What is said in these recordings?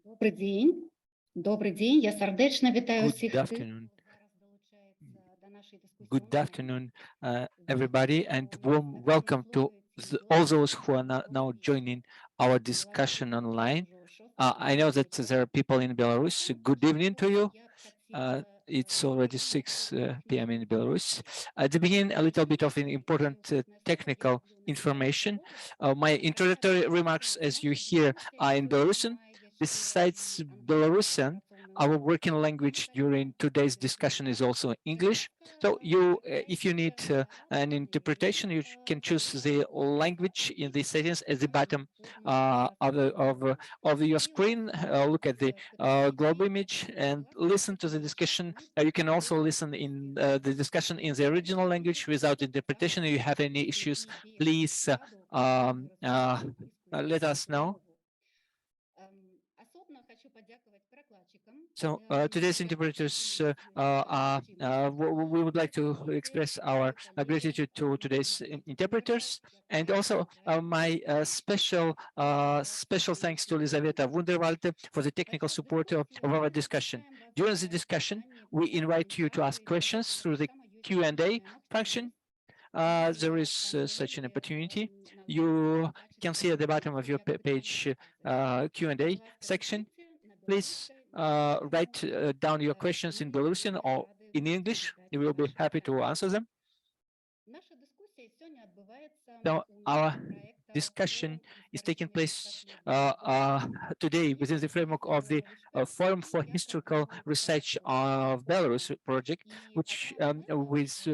Добрый день. Добрый день. Я сердечно вітаю Good всіх afternoon. Good afternoon, everybody, and warm welcome to all those who are now joining our discussion online. I know that there are people in Belarus. Good evening to you. It's already 6 p.m. in Belarus. At the beginning, a little bit of an important technical information. My introductory remarks, as you hear, are in Belarusian. Besides Belarusian, our working language during today's discussion is also English. So if you need an interpretation, you can choose the language in the settings at the bottom of your screen. Look at the globe image and listen to the discussion. You can also listen in the discussion in the original language without interpretation. If you have any issues, please let us know. So today's interpreters we would like to express our gratitude to today's interpreters, and also my special thanks to Elizaveta Wunderwald for the technical support of our discussion. During the discussion, we invite you to ask questions through the Q&A function. There is such an opportunity. You can see at the bottom of your page Q&A section. Please write down your questions in Belarusian or in English. We will be happy to answer them. So our discussion is taking place today within the framework of the Forum for Historical Research of Belarus project, which was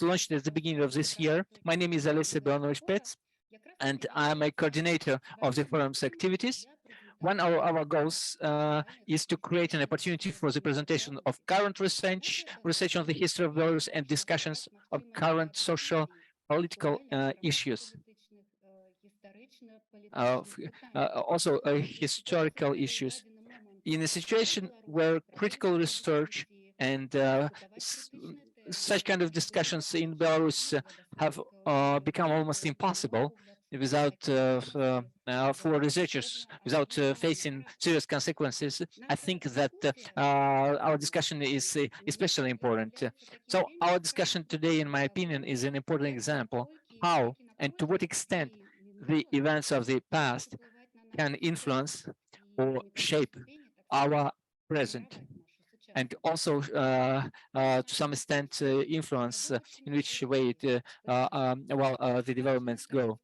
launched at the beginning of this year. My name is Alesja Belanovich-Petz, and I'm a coordinator of the forum's activities. One of our goals is to create an opportunity for the presentation of current research on the history of Belarus and discussions of current social political issues. Also historical issues. In a situation where critical research and such kind of discussions in Belarus have become almost impossible without for researchers, without facing serious consequences, I think that our discussion is especially important. So our discussion today, in my opinion, is an important example how and to what extent the events of the past can influence or shape our present, and also to some extent influence in which way the developments go.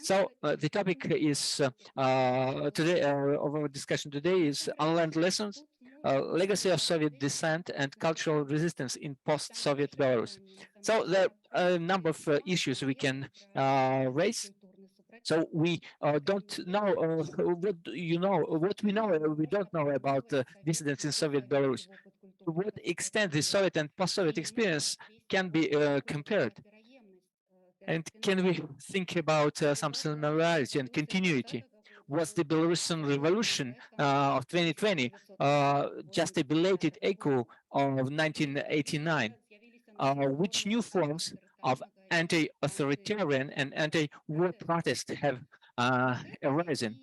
So the topic is today of our discussion today is unlearned lessons, legacy of Soviet dissent and cultural resistance in post-Soviet Belarus. So there are a number of issues we can raise. So we don't know what we know we don't know about dissidents in Soviet Belarus. To what extent the Soviet and post-Soviet experience can be compared? And can we think about some similarity and continuity? Was the Belarusian Revolution of 2020 just a belated echo of 1989? Which new forms of anti-authoritarian and anti-war protest have arisen?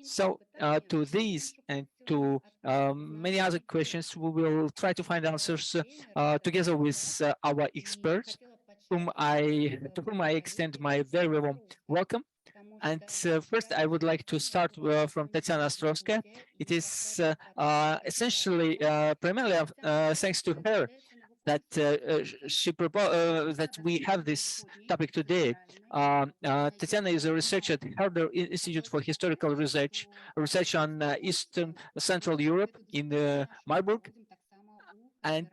So to these and to many other questions, we will try to find answers together with our experts, to whom I extend my very warm welcome. And first, I would like to start from Tatsiana Astrouskaya. It is essentially primarily thanks to her that that we have this topic today. Tatsiana is a researcher at Herder Institute for Historical Research on Eastern Central Europe in Marburg, and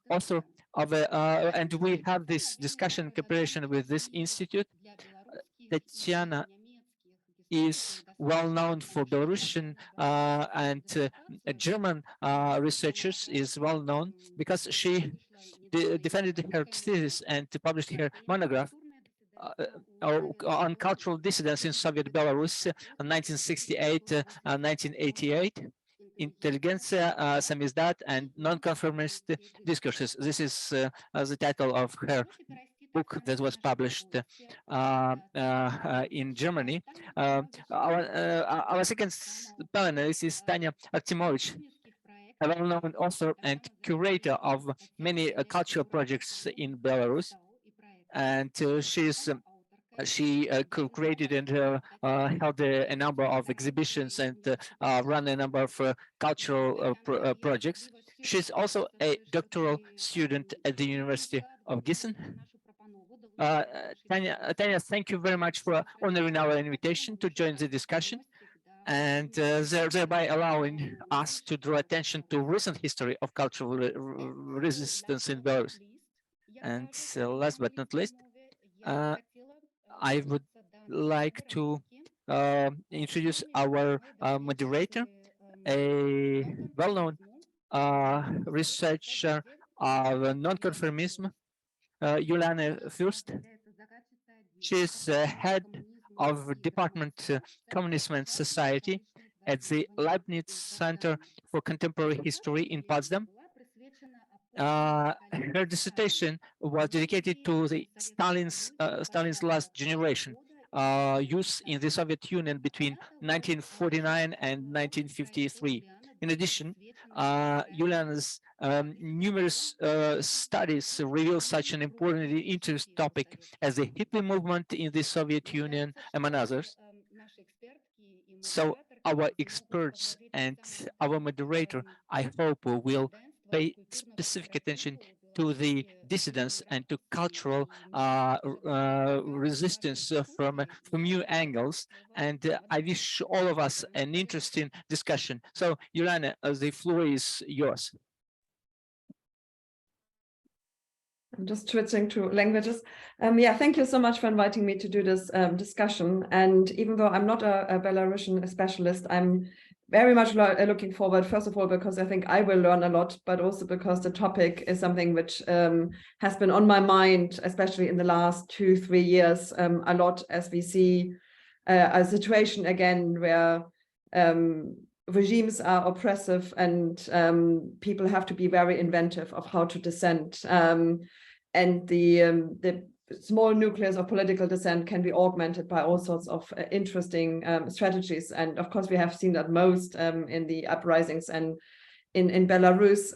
author of and we have this discussion in cooperation with this institute. Tatsiana is well known for Belarusian and German researchers, is well known because she defended her thesis and published her monograph on cultural dissidence in Soviet Belarus in 1968-1988. Intelligentsia, Samizdat, and non-conformist discourses. This is the title of her book that was published in Germany. Our second panelist is Tanya Arcimovich, a well-known author and curator of many cultural projects in Belarus, and she created and held a number of exhibitions and run a number of cultural projects. She's also a doctoral student at the University of Gießen. Tanya, thank you very much for honoring our invitation to join the discussion and thereby allowing us to draw attention to recent history of cultural resistance in Belarus. And last but not least, I would like to introduce our moderator, a well-known researcher of non-conformism, Juliane Fürst. She's head of Department Communism and Society at the Leibniz Center for Contemporary History in Potsdam. Her dissertation was dedicated to the Stalin's last generation, use in the Soviet Union between 1949 and 1953. In addition, Juliane's numerous studies reveal such an important interest topic as the hippie movement in the Soviet Union, among others. So our experts and our moderator, I hope, will pay specific attention to the dissidents and to cultural resistance from new angles. And I wish all of us an interesting discussion. So, Juliane, the floor is yours. I'm just switching to languages. Yeah, thank you so much for inviting me to do this discussion. And even though I'm not a Belarusian specialist, I'm very much looking forward, first of all, because I think I will learn a lot, but also because the topic is something which has been on my mind, especially in the last 2-3 years, a lot, as we see a situation again where regimes are oppressive and people have to be very inventive of how to dissent. And the small nucleus of political dissent can be augmented by all sorts of interesting strategies. And of course, we have seen that most in the uprisings and in Belarus,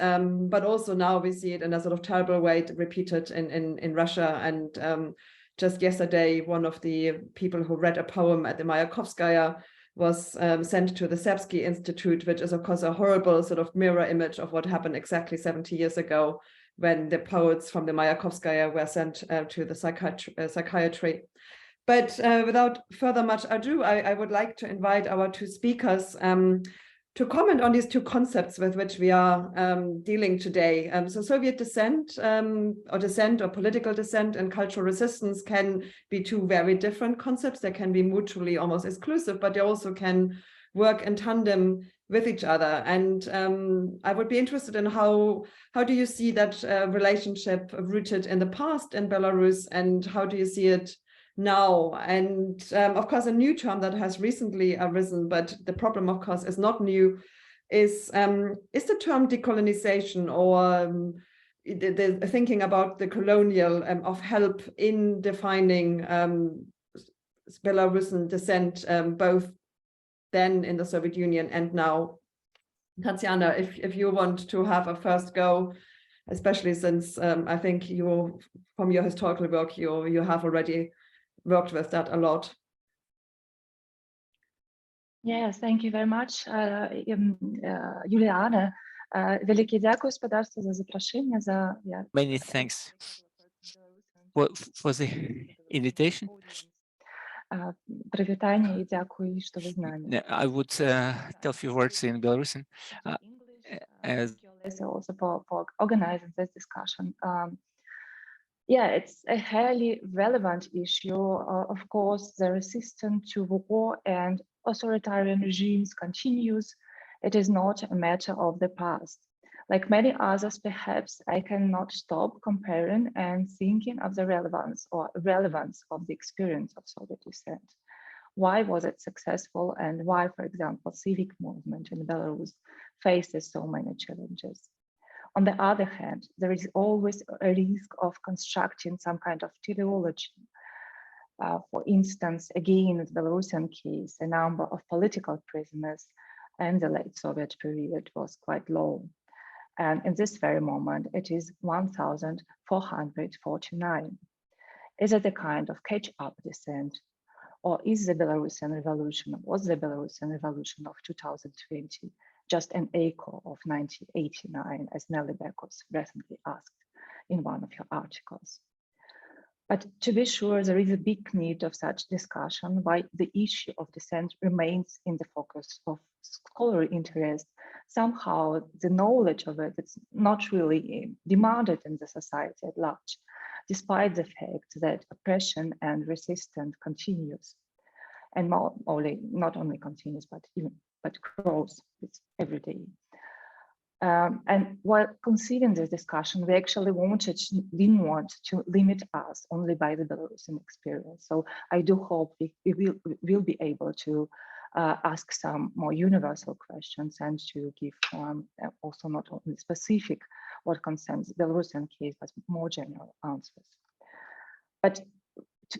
but also now we see it in a sort of terrible way repeated in Russia. And just yesterday, one of the people who read a poem at the Mayakovskaya was sent to the Serbsky Institute, which is of course a horrible sort of mirror image of what happened exactly 70 years ago when the poets from the Mayakovskaya were sent to the psychiatry. But without further much ado, I would like to invite our two speakers to comment on these two concepts with which we are dealing today. So Soviet dissent or political dissent and cultural resistance can be two very different concepts. They can be mutually almost exclusive, but they also can work in tandem with each other. And I would be interested in how do you see that relationship rooted in the past in Belarus, and how do you see it now? And of course, a new term that has recently arisen, but the problem, of course, is not new, is the term decolonization, or the thinking about the colonial of help in defining Belarusian dissent, both then in the Soviet Union and now. Tatsiana, if you want to have a first go, especially since I think you, from your historical work, you have already worked with that a lot. Yes, thank you very much, Juliane. Велике дякую господарству за запрошення, за Many thanks for the invitation. Привітання і дякую, що ви з нами. I would tell a few words in Belarusian. Thank you, Alesja, also for organizing this discussion. Yeah, it's a highly relevant issue. Of course, the resistance to war and authoritarian regimes continues. It is not a matter of the past. Like many others, perhaps I cannot stop comparing and thinking of the relevance of the experience of Soviet dissent. Why was it successful, and why, for example, civic movement in Belarus faces so many challenges? On the other hand, there is always a risk of constructing some kind of teleology. For instance, again, in the Belarusian case, a number of political prisoners in the late Soviet period was quite low. And in this very moment, it is 1,449. Is it a kind of catch-up descent? Or is the Belarusian Revolution, was the Belarusian Revolution of 2020 just an echo of 1989, as Nelly Beckos recently asked in one of your articles? But to be sure, there is a big need of such discussion, why the issue of dissent remains in the focus of scholarly interest. Somehow the knowledge of it is not really demanded in the society at large, despite the fact that oppression and resistance continues. And not only continues, but grows every day. And while conceiving this discussion, we actually didn't want to limit us only by the Belarusian experience. So I do hope we will be able to ask some more universal questions and to give also not only specific what concerns the Belarusian case, but more general answers. But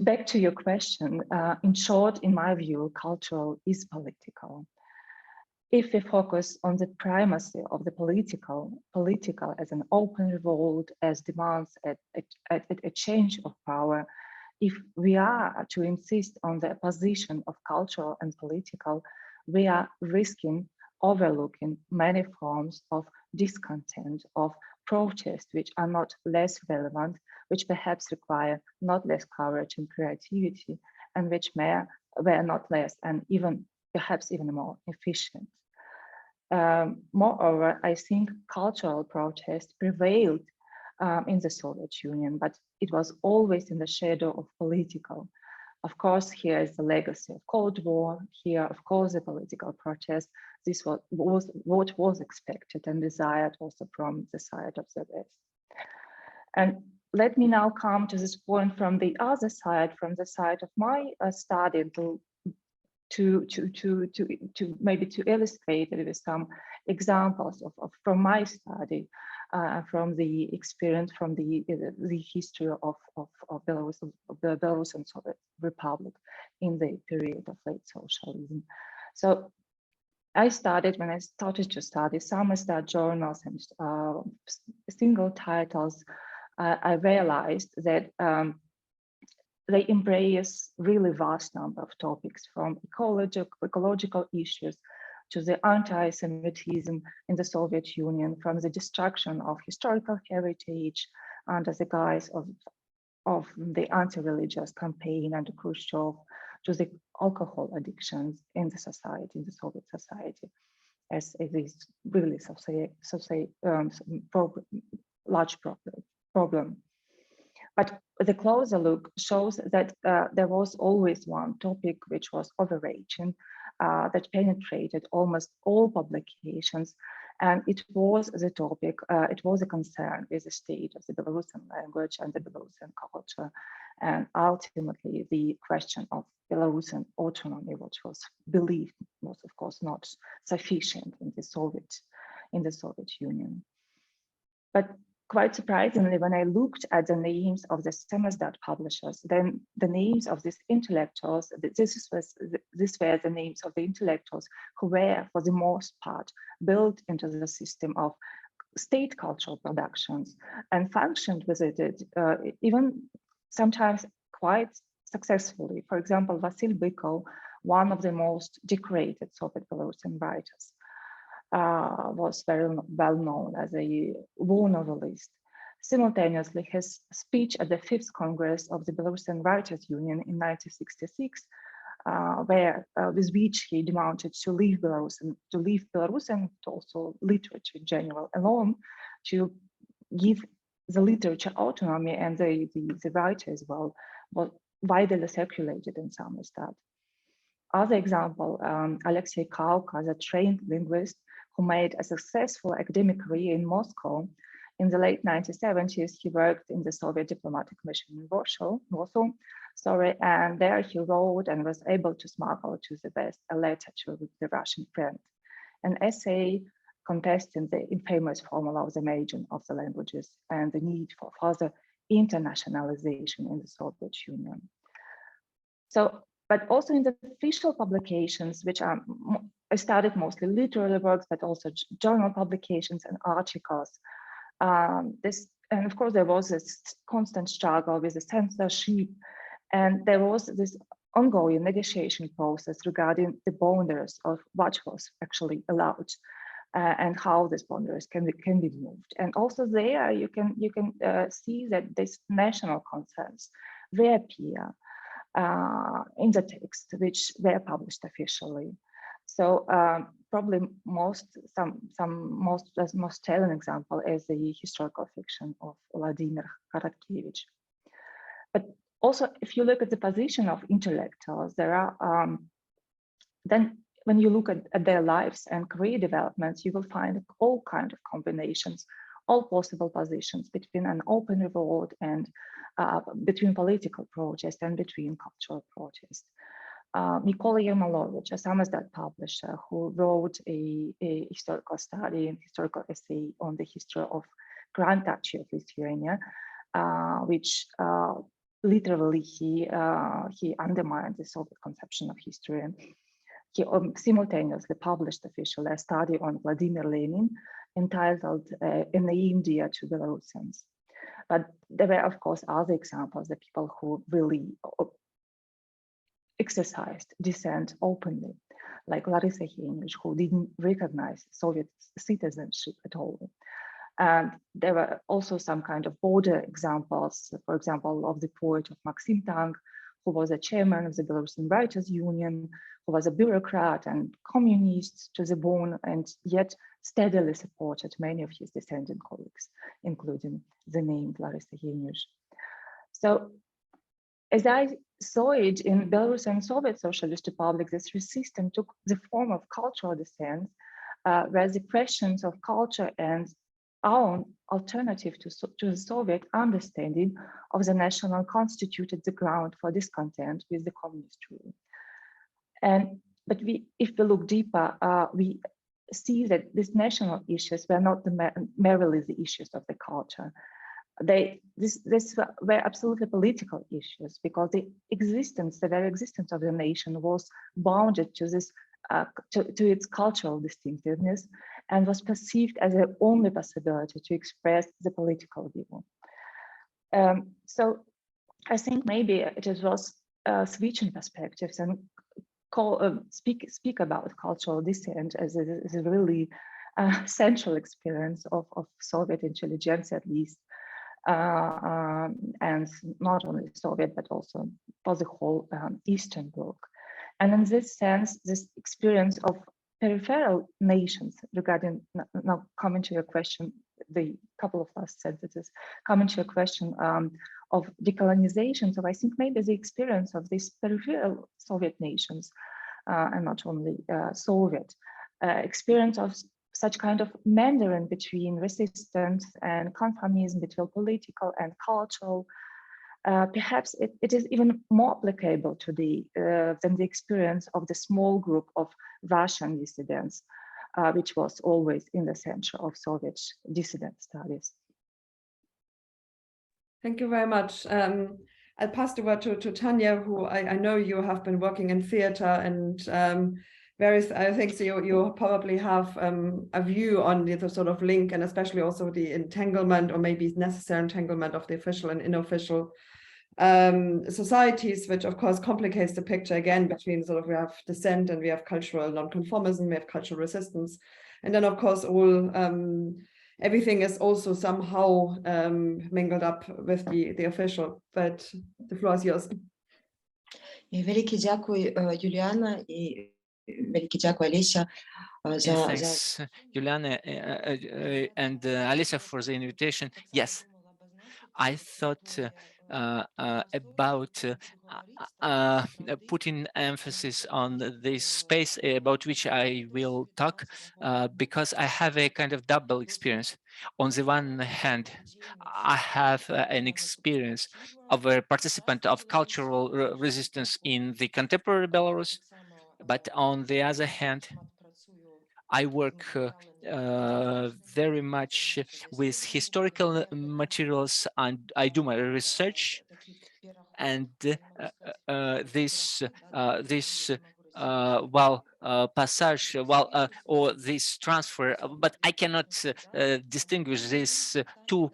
back to your question, in short, in my view, cultural is political. If we focus on the primacy of the political as an open revolt, as demands a change of power, if we are to insist on the opposition of cultural and political, we are risking overlooking many forms of discontent, of protest, which are not less relevant, which perhaps require not less courage and creativity, and which were not less and perhaps even more efficient. Moreover, I think cultural protest prevailed in the Soviet Union, but it was always in the shadow of political. Of course, here is the legacy of Cold War. Here, of course, the political protest. This was what was expected and desired also from the side of the West. And let me now come to this point from the other side, from the side of my study, to maybe to illustrate it with some examples from my study, from the experience from the history of Belarus, of the Belarusian Soviet Republic in the period of late socialism. So when I started to study semester journals and single titles, I realized that they embrace really vast number of topics, from ecological issues to the anti-Semitism in the Soviet Union, from the destruction of historical heritage under the guise of the anti-religious campaign under Khrushchev, to the alcohol addictions in the society, in the Soviet society, as this really large problem. But the closer look shows that there was always one topic which was overreaching, that penetrated almost all publications, and it was the topic, it was a concern with the state of the Belarusian language and the Belarusian culture, and ultimately the question of Belarusian autonomy, which was believed was of course not sufficient in the Soviet Union. But quite surprisingly, when I looked at the names of the Samizdat publishers, then the names of these intellectuals, these were the names of the intellectuals who were, for the most part, built into the system of state cultural productions and functioned with it, even sometimes quite successfully. For example, Vasil Bykov, one of the most decorated Soviet Belarusian writers, was very well known as a war novelist. Simultaneously, his speech at the 5th Congress of the Belarusian Writers' Union in 1966, with which he demanded to leave Belarus and also literature in general alone, to give the literature autonomy, and the writer as well, was widely circulated in Samizdat. Other example, Alexei Kauka, a trained linguist who made a successful academic career in Moscow. In the late 1970s, he worked in the Soviet diplomatic mission in Warsaw, and there he wrote and was able to smuggle to the West a letter to the Russian friend, an essay contesting the infamous formula of the margin of the languages and the need for further internationalization in the Soviet Union. So, but also in the official publications, which are, I studied mostly literary works, but also journal publications and articles. And of course, there was this constant struggle with the censorship, and there was this ongoing negotiation process regarding the boundaries of what was actually allowed and how these boundaries can be moved. And also there, you can see that these national concerns reappear in the text, which were published officially. So probably most telling example is the historical fiction of Vladimir Karatkevich. But also, if you look at the position of intellectuals, there are then when you look at their lives and career developments, you will find all kinds of combinations, all possible positions between an open revolt and between political protest and between cultural protest. Nicolia Malone, a Samizdat publisher who wrote a historical study and historical essay on the history of Grand Duchy of Lithuania, which literally he undermined the Soviet conception of history. He simultaneously published officially a study on Vladimir Lenin entitled "In India to Belarusians." But there were, of course, other examples, the people who really exercised dissent openly, like Larissa English, who didn't recognize Soviet citizenship at all. And there were also some kind of border examples, for example, of the poet of Maxim Tang, who was a chairman of the Belarusian Writers' Union, who was a bureaucrat and communist to the bone, and yet steadily supported many of his descendant colleagues, including the named Larissa English. So, as I saw it in Belarus and Soviet Socialist Republic, this resistance took the form of cultural dissent, where the questions of culture and our own alternative to the Soviet understanding of the national constituted the ground for discontent with the communist rule. But if we look deeper, we see that these national issues were not merely the issues of the culture. These were absolutely political issues, because the very existence of the nation was bounded to this to its cultural distinctiveness, and was perceived as the only possibility to express the political view. So I think maybe it was switching perspectives and speak about cultural dissent as a really central experience of Soviet intelligentsia, at least, and not only Soviet, but also for the whole Eastern Bloc. And in this sense, this experience of peripheral nations, regarding, now coming to your question, the couple of last sentences, coming to your question of decolonization. So I think maybe the experience of these peripheral Soviet nations, and not only Soviet, experience of such kind of meandering between resistance and conformism, between political and cultural, perhaps it is even more applicable today than the experience of the small group of Russian dissidents, which was always in the center of Soviet dissident studies. Thank you very much. I'll pass the word to Tanya, who I know you have been working in theater and various, I think so you probably have a view on the sort of link, and especially also the entanglement, or maybe necessary entanglement, of the official and unofficial societies, which of course complicates the picture again between sort of, we have dissent and we have cultural nonconformism, we have cultural resistance, and then of course all everything is also somehow mingled up with the official. But the floor is yours. Великий дякую, Juliana, і великий дякую, Alesja. Thanks, Juliane and Alesja, for the invitation. Yes, I thought about putting emphasis on this space about which I will talk, because I have a kind of double experience. On the one hand, I have an experience of a participant of cultural resistance in the contemporary Belarus, but on the other hand, I work very much with historical materials, and I do my research. And this passage, or this transfer, but I cannot distinguish these two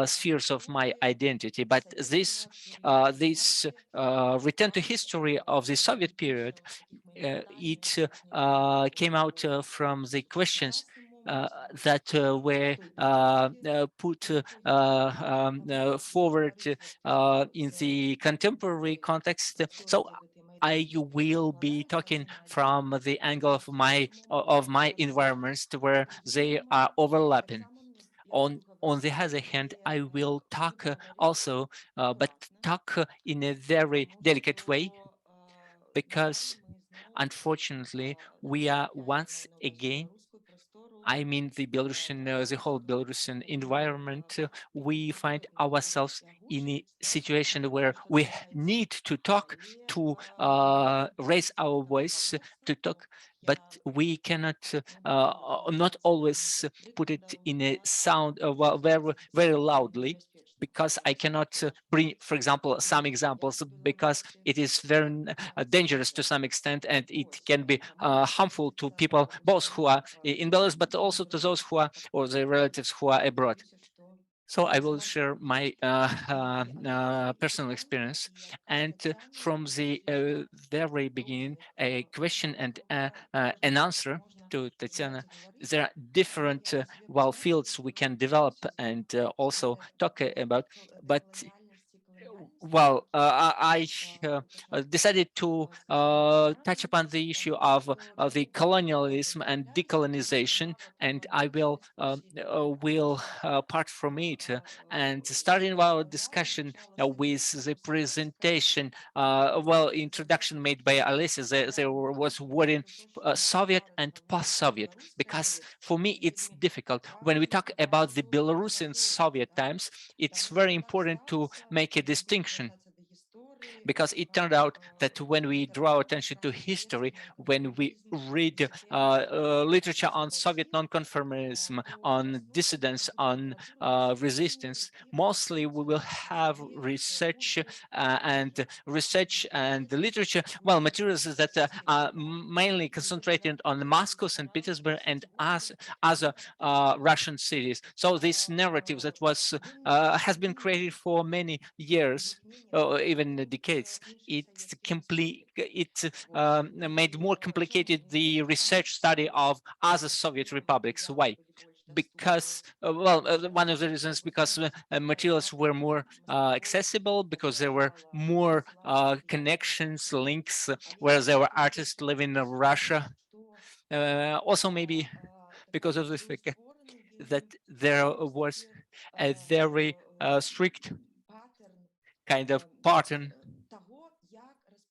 spheres of my identity. But this return to history of the Soviet period, it came out from the questions that were put forward in the contemporary context. So I will be talking from the angle of my environments, to where they are overlapping. On the other hand, I will talk also, but talk in a very delicate way, because unfortunately we are once again, I mean the Belarusian, the whole Belarusian environment, we find ourselves in a situation where we need to talk, to raise our voice, to talk, but we cannot not always put it in a sound very loudly, because I cannot bring, for example, some examples, because it is very dangerous to some extent, and it can be harmful to people, both who are in Belarus, but also to those who are, or their relatives who are abroad. So I will share my personal experience, and from the very beginning, a question and an answer to Tatsiana. There are different fields we can develop and also talk about, but I decided to touch upon the issue of the colonialism and decolonization, and I will part from it. And starting our discussion with the presentation, introduction made by Alesja, there was wording Soviet and post-Soviet, because for me it's difficult. When we talk about the Belarusian Soviet times, it's very important to make a distinction, because it turned out that when we draw attention to history, when we read literature on Soviet nonconformism, on dissidence, on resistance, mostly we will have research and literature, materials that are mainly concentrated on Moscow, St. Petersburg, and other Russian cities. So this narrative that has been created for many years, or even decades, it made more complicated the research study of other Soviet republics. Why? Because one of the reasons, because materials were more accessible, because there were more connections, links, where there were artists living in Russia. Also maybe because of the fact that there was a very strict kind of pattern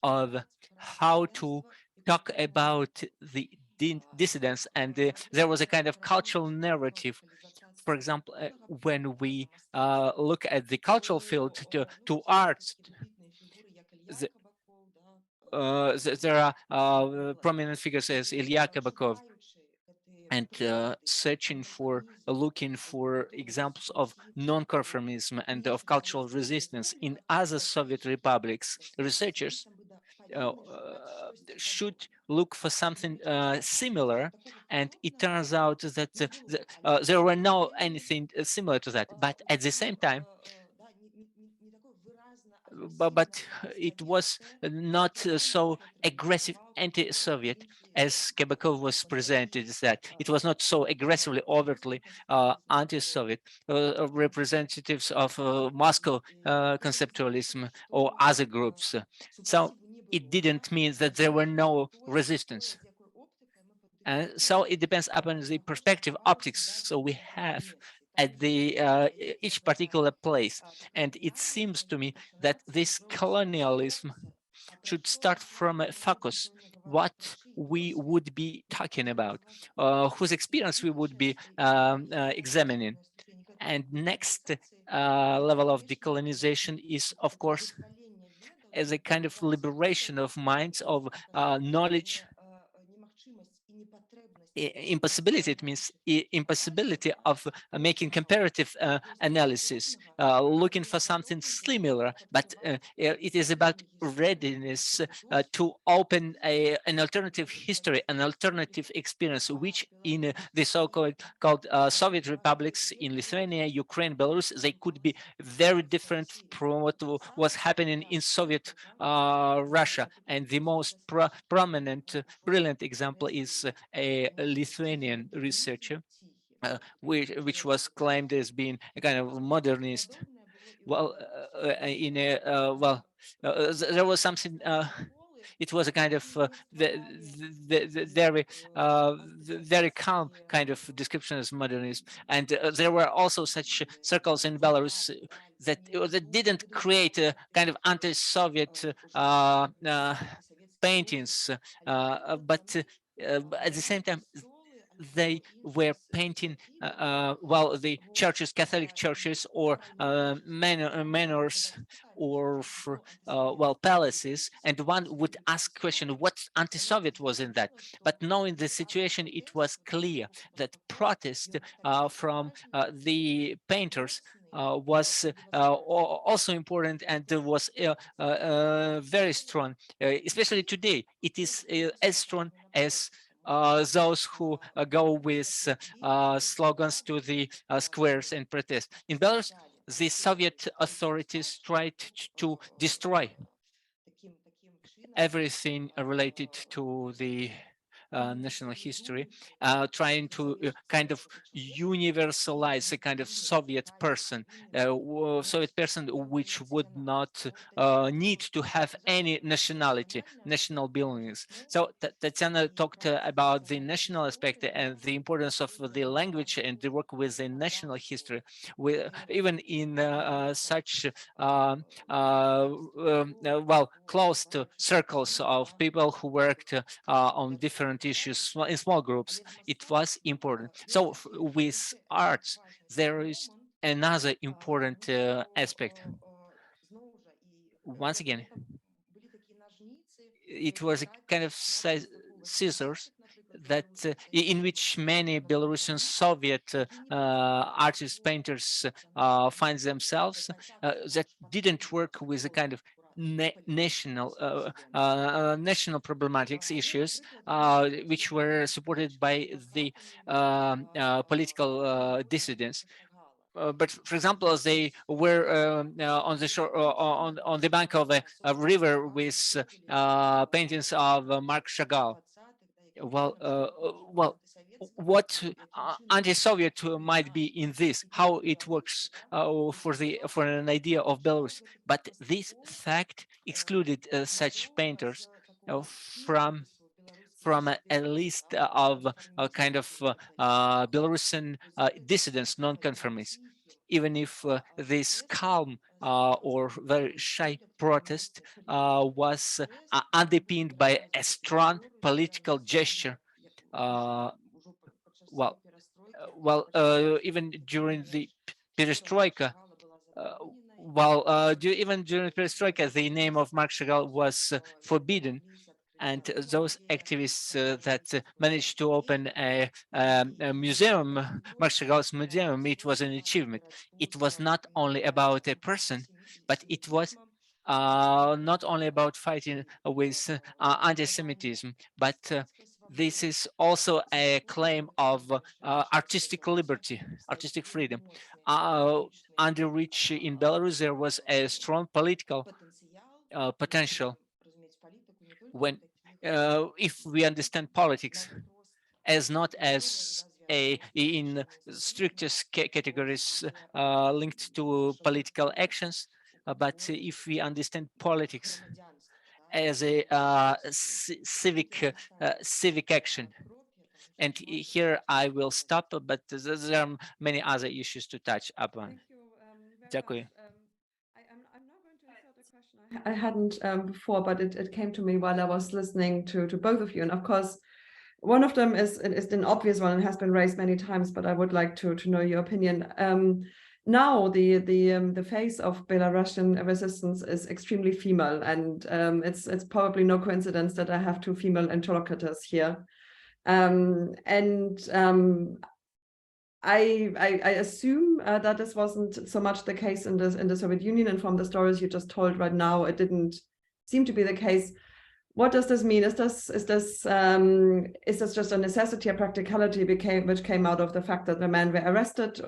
of how to talk about the dissidents, and there was a kind of cultural narrative. For example, when we look at the cultural field, to arts, there are prominent figures as Ilya Kabakov, and looking for examples of non-conformism and of cultural resistance in other Soviet republics. Researchers should look for something similar, and it turns out that there were no anything similar to that. But at the same time, but it was not so aggressive anti-Soviet as Kabakov was presented as that. It was not so aggressively, overtly anti-Soviet. Representatives of Moscow conceptualism or other groups. So it didn't mean that there were no resistance. And so it depends upon the perspective optics so we have at the each particular place. And it seems to me that this colonialism should start from a focus, what we would be talking about, whose experience we would be examining. And next level of decolonization is, of course, as a kind of liberation of minds, of knowledge, impossibility. It means impossibility of making comparative analysis, looking for something similar, but it is about readiness to open an alternative history, an alternative experience, which in the so-called Soviet republics in Lithuania, Ukraine, Belarus, they could be very different from what was happening in Soviet Russia. And the most prominent, brilliant example is a Lithuanian researcher, which was claimed as being a kind of modernist. Well, there was something. It was a kind of very calm kind of description as modernism, and there were also such circles in Belarus that didn't create a kind of anti-Soviet paintings, but at the same time they were painting the churches, Catholic churches, or manors, or palaces, and one would ask question, what anti-Soviet was in that? But knowing the situation, it was clear that protest from the painters was also important, and was very strong, especially today. It is as strong as those who go with slogans to the squares and protest. In Belarus, the Soviet authorities tried to destroy everything related to the national history, trying to kind of universalize a kind of Soviet person which would not need to have any nationality, national belongings. So Tatsiana talked about the national aspect and the importance of the language and the work with the national history. Even in such closed circles of people who worked on different issues in small groups, it was important. So with arts, there is another important aspect. Once again, it was a kind of scissors that in which many Belarusian Soviet artists, painters find themselves, that didn't work with a kind of national problematics issues, which were supported by the political dissidents. But for example, they were on the shore, on the bank of a river with paintings of Mark Chagall. What anti-Soviet might be in this, how it works for an idea of Belarus, but this fact excluded such painters from a list of kind of Belarusian dissidents, non-conformists. Even if this calm or very shy protest was underpinned by a strong political gesture. Even during the perestroika, even during Perestroika, the name of Mark Chagall was forbidden, and those activists that managed to open a museum, Mark Chagall's museum, it was an achievement. It was not only about a person, but it was not only about fighting with anti-Semitism, but this is also a claim of artistic liberty, artistic freedom, under which in Belarus there was a strong political potential. When, if we understand politics as not as in strictest categories linked to political actions, but if we understand politics as a civic action. And here I will stop, but there are many other issues to touch upon. Дякую. I'm not going to insert a question I hadn't before, but it came to me while I was listening to both of you. And of course, one of them is an obvious one and has been raised many times, but I would like to know your opinion. Now the face of Belarusian resistance is extremely female, and it's probably no coincidence that I have two female interlocutors here. I assume that this wasn't so much the case in the Soviet Union, and from the stories you just told right now, it didn't seem to be the case. What does this mean? Is this just a necessity, a practicality which came out of the fact that the men were arrested,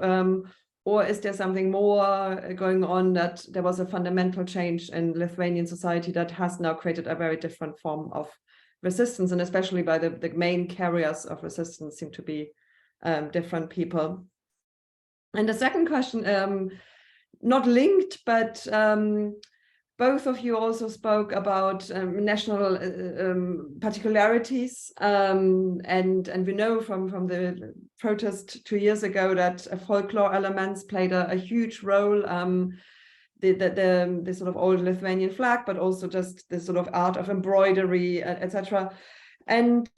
or is there something more going on, that there was a fundamental change in Lithuanian society that has now created a very different form of resistance, and especially by the main carriers of resistance seem to be different people? And the second question, not linked, but both of you also spoke about national particularities, and we know from the protest 2 years ago that folklore elements played a huge role. The sort of old Lithuanian flag, but also just the sort of art of embroidery, etc. And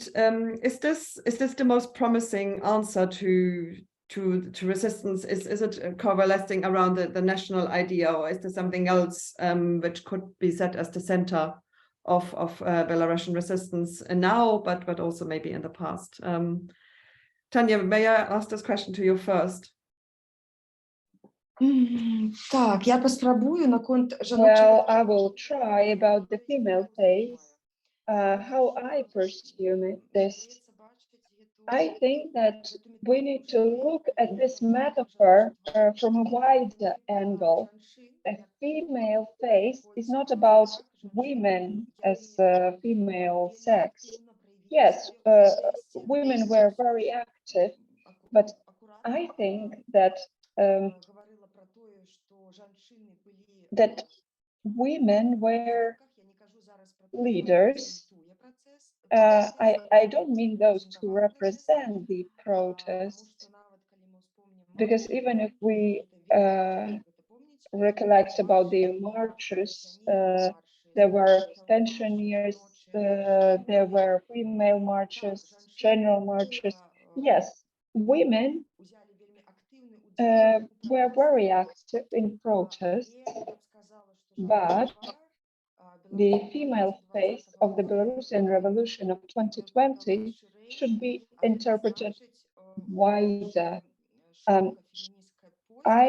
is this the most promising answer to resistance? Is it coalescing around the national idea, or is there something else which could be set as the center of Belarusian resistance now, but also maybe in the past? Tanya, may I ask this question to you first? Так, я поспробую на конт Well, I will try about the female face. How I pursue this. I think that we need to look at this metaphor from a wider angle. A female face is not about women as female sex. Yes, women were very active, but I think that that women were leaders. I don't mean those who represent the protest, because even if we recollect about the marches, there were pensioners, there were female marches, general marches. Yes, women were very active in protests, but the female face of the Belarusian Revolution of 2020 should be interpreted wider. I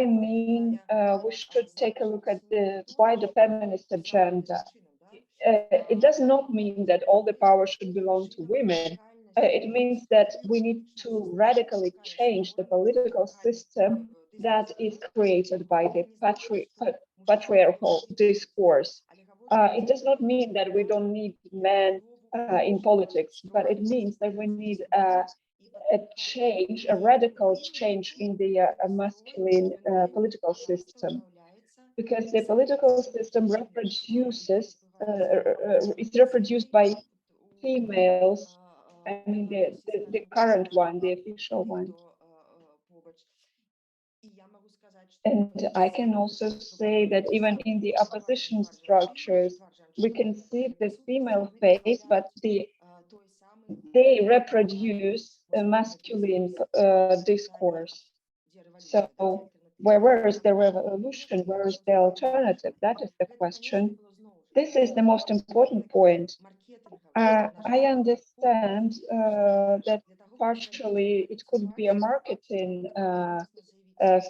mean, we should take a look at the wider feminist agenda. It does not mean that all the power should belong to women. It means that we need to radically change the political system that is created by the patriarchal discourse. It does not mean that we don't need men in politics, but it means that we need a change, a radical change in the masculine political system, because the political system reproduces, is reproduced by females. I mean, the current one, the official one. And I can also say that even in the opposition structures, we can see the female face, but they reproduce a masculine discourse. So where is the revolution? Where is the alternative? That is the question. This is the most important point. I understand that partially it could be a marketing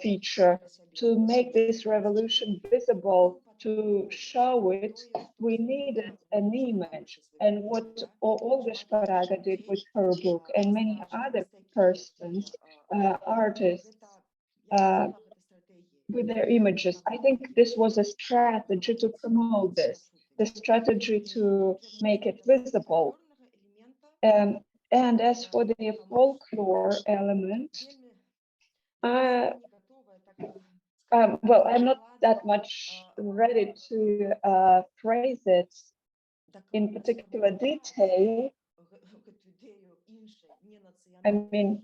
feature to make this revolution visible, to show it. We needed an image, and what Olga Shparaga did with her book, and many other persons, artists, with their images. I think this was a strategy to promote this, the strategy to make it visible. And as for the folklore element, well, I'm not that much ready to phrase it in particular detail. I mean,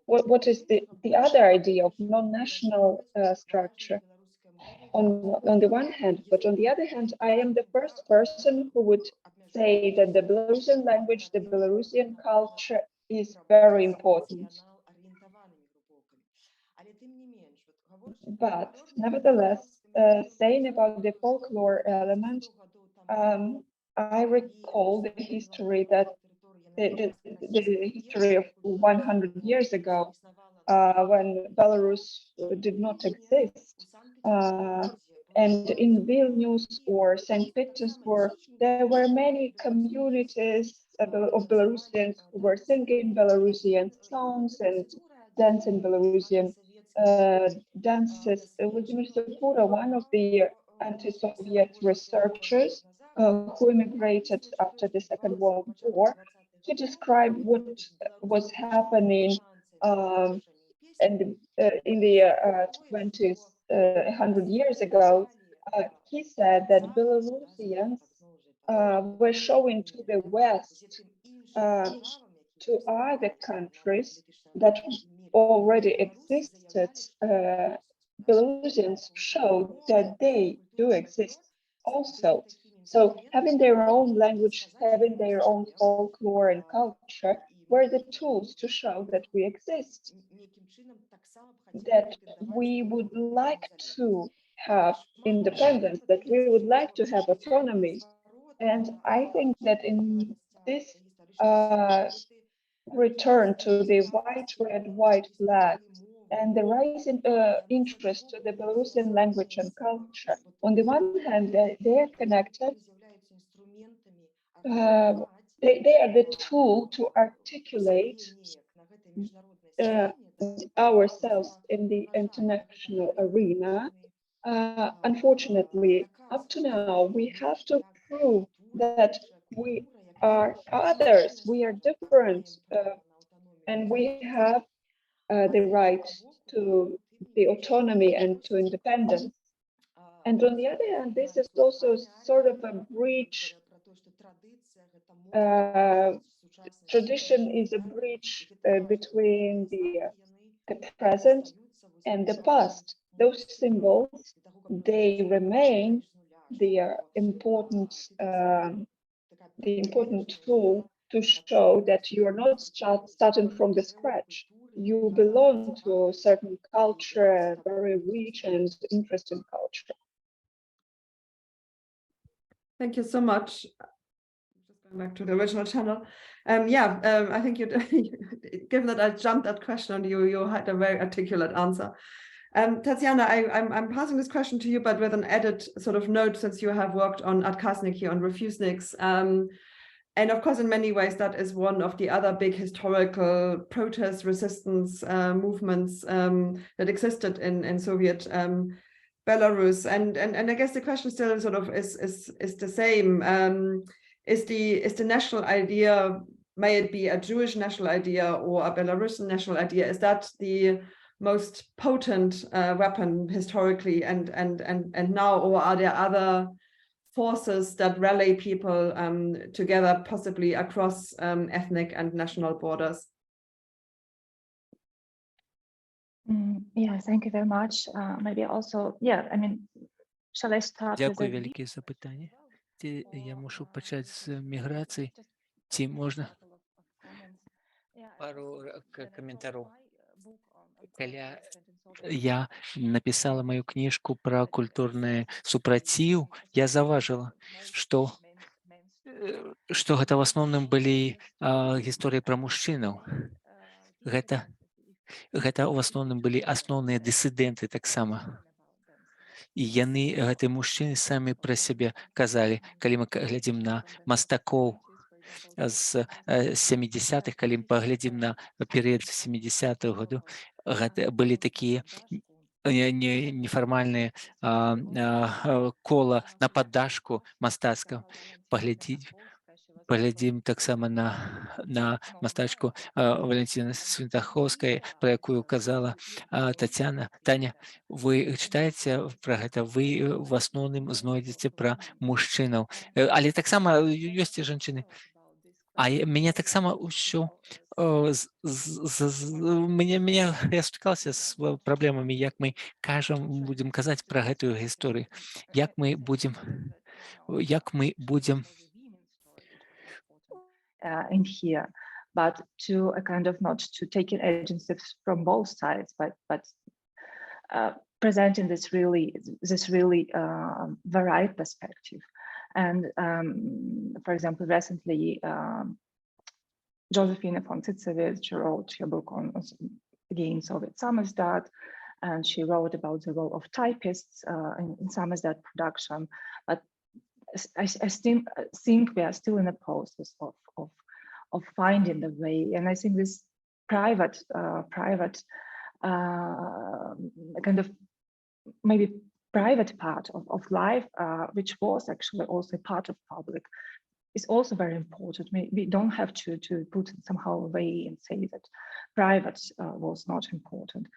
what is the other idea of non-national structure on the one hand, but on the other hand, I am the first person who would say that the Belarusian language, the Belarusian culture is very important. But nevertheless, saying about the folklore element, I recall the history that the history of 100 years ago, when Belarus did not exist. And in Vilnius or St. Petersburg, there were many communities of Belarusians who were singing Belarusian songs and dancing Belarusian dances. Vladimir Sokura, one of the anti-Soviet researchers who immigrated after the Second World War, he described what was happening in the 20s, 100 years ago. He said that Belarusians were showing to the West, to other countries that already existed. Belarusians showed that they do exist also. So having their own language, having their own folklore and culture were the tools to show that we exist, that we would like to have independence, that we would like to have autonomy. And I think that in this return to the white, red, white flag and the rising interest to the Belarusian language and culture, on the one hand, they are connected. They are the tool to articulate ourselves in the international arena. Unfortunately, up to now, we have to prove that we are others, we are different, and we have the right to the autonomy and to independence. And on the other hand, this is also sort of a breach. Tradition is a breach between the present and the past. Those symbols, they remain the important tool to show that you are not starting from the scratch. You belong to a certain culture, a very rich and interesting culture. Thank you so much. Just going back to the original channel. I think given that I jumped that question on you, you had a very articulate answer. Tatsiana, I'm passing this question to you, but with an added sort of note, since you have worked on Odkasniki, on refuseniks. And of course, in many ways, that is one of the other big historical protest resistance movements that existed in Soviet Belarus. And I guess the question still sort of is the same. Is the national idea, may it be a Jewish national idea or a Belarusian national idea, is that the most potent weapon historically and now, or are there other forces that rally people together, possibly across ethnic and national borders? Yeah, thank you very much. Maybe also, I mean, shall I start Дякую with велике за питання. Я мушу почати з міграції. Чи можна? Пару коментарів. Я написала мою книжку про культурный супротив, я заўважыла, что гэта в асноўным былі гісторыі пра мужчынаў. Гэта в асноўным былі асноўныя дысідэнты таксама. І яны, гэтыя мужчыны, самі пра сябе казалі, калі мы глядзім на мастакоў з 70-х, калі мы паглядзім на перыяд 70-х годаў, гэта былі такія нефармальныя кола на паддашку мастацкага. Паглядзім таксама на мастачку Валентины Святаховскай, пра якую казала Таня. Вы чытаеце пра гэта, вы в асноўным знойдзеце пра мужчынаў, але таксама ёсць і жанчыны. А мяне таксама ўсё я сутыкаўся з праблемамі, як мы будзем казаць пра гэтую гісторыю, як мы будзем in here, but to a kind of not to take an agency from both sides, but presenting this really varied perspective. And for example, recently Josephine von Zitzewitz wrote her book on again Soviet samizdat, and she wrote about the role of typists in samizdat production. But I still think we are still in a process of finding the way, and I think this private kind of maybe private part of life, which was actually also part of public, is also very important. We don't have to put it somehow away and say that private was not important.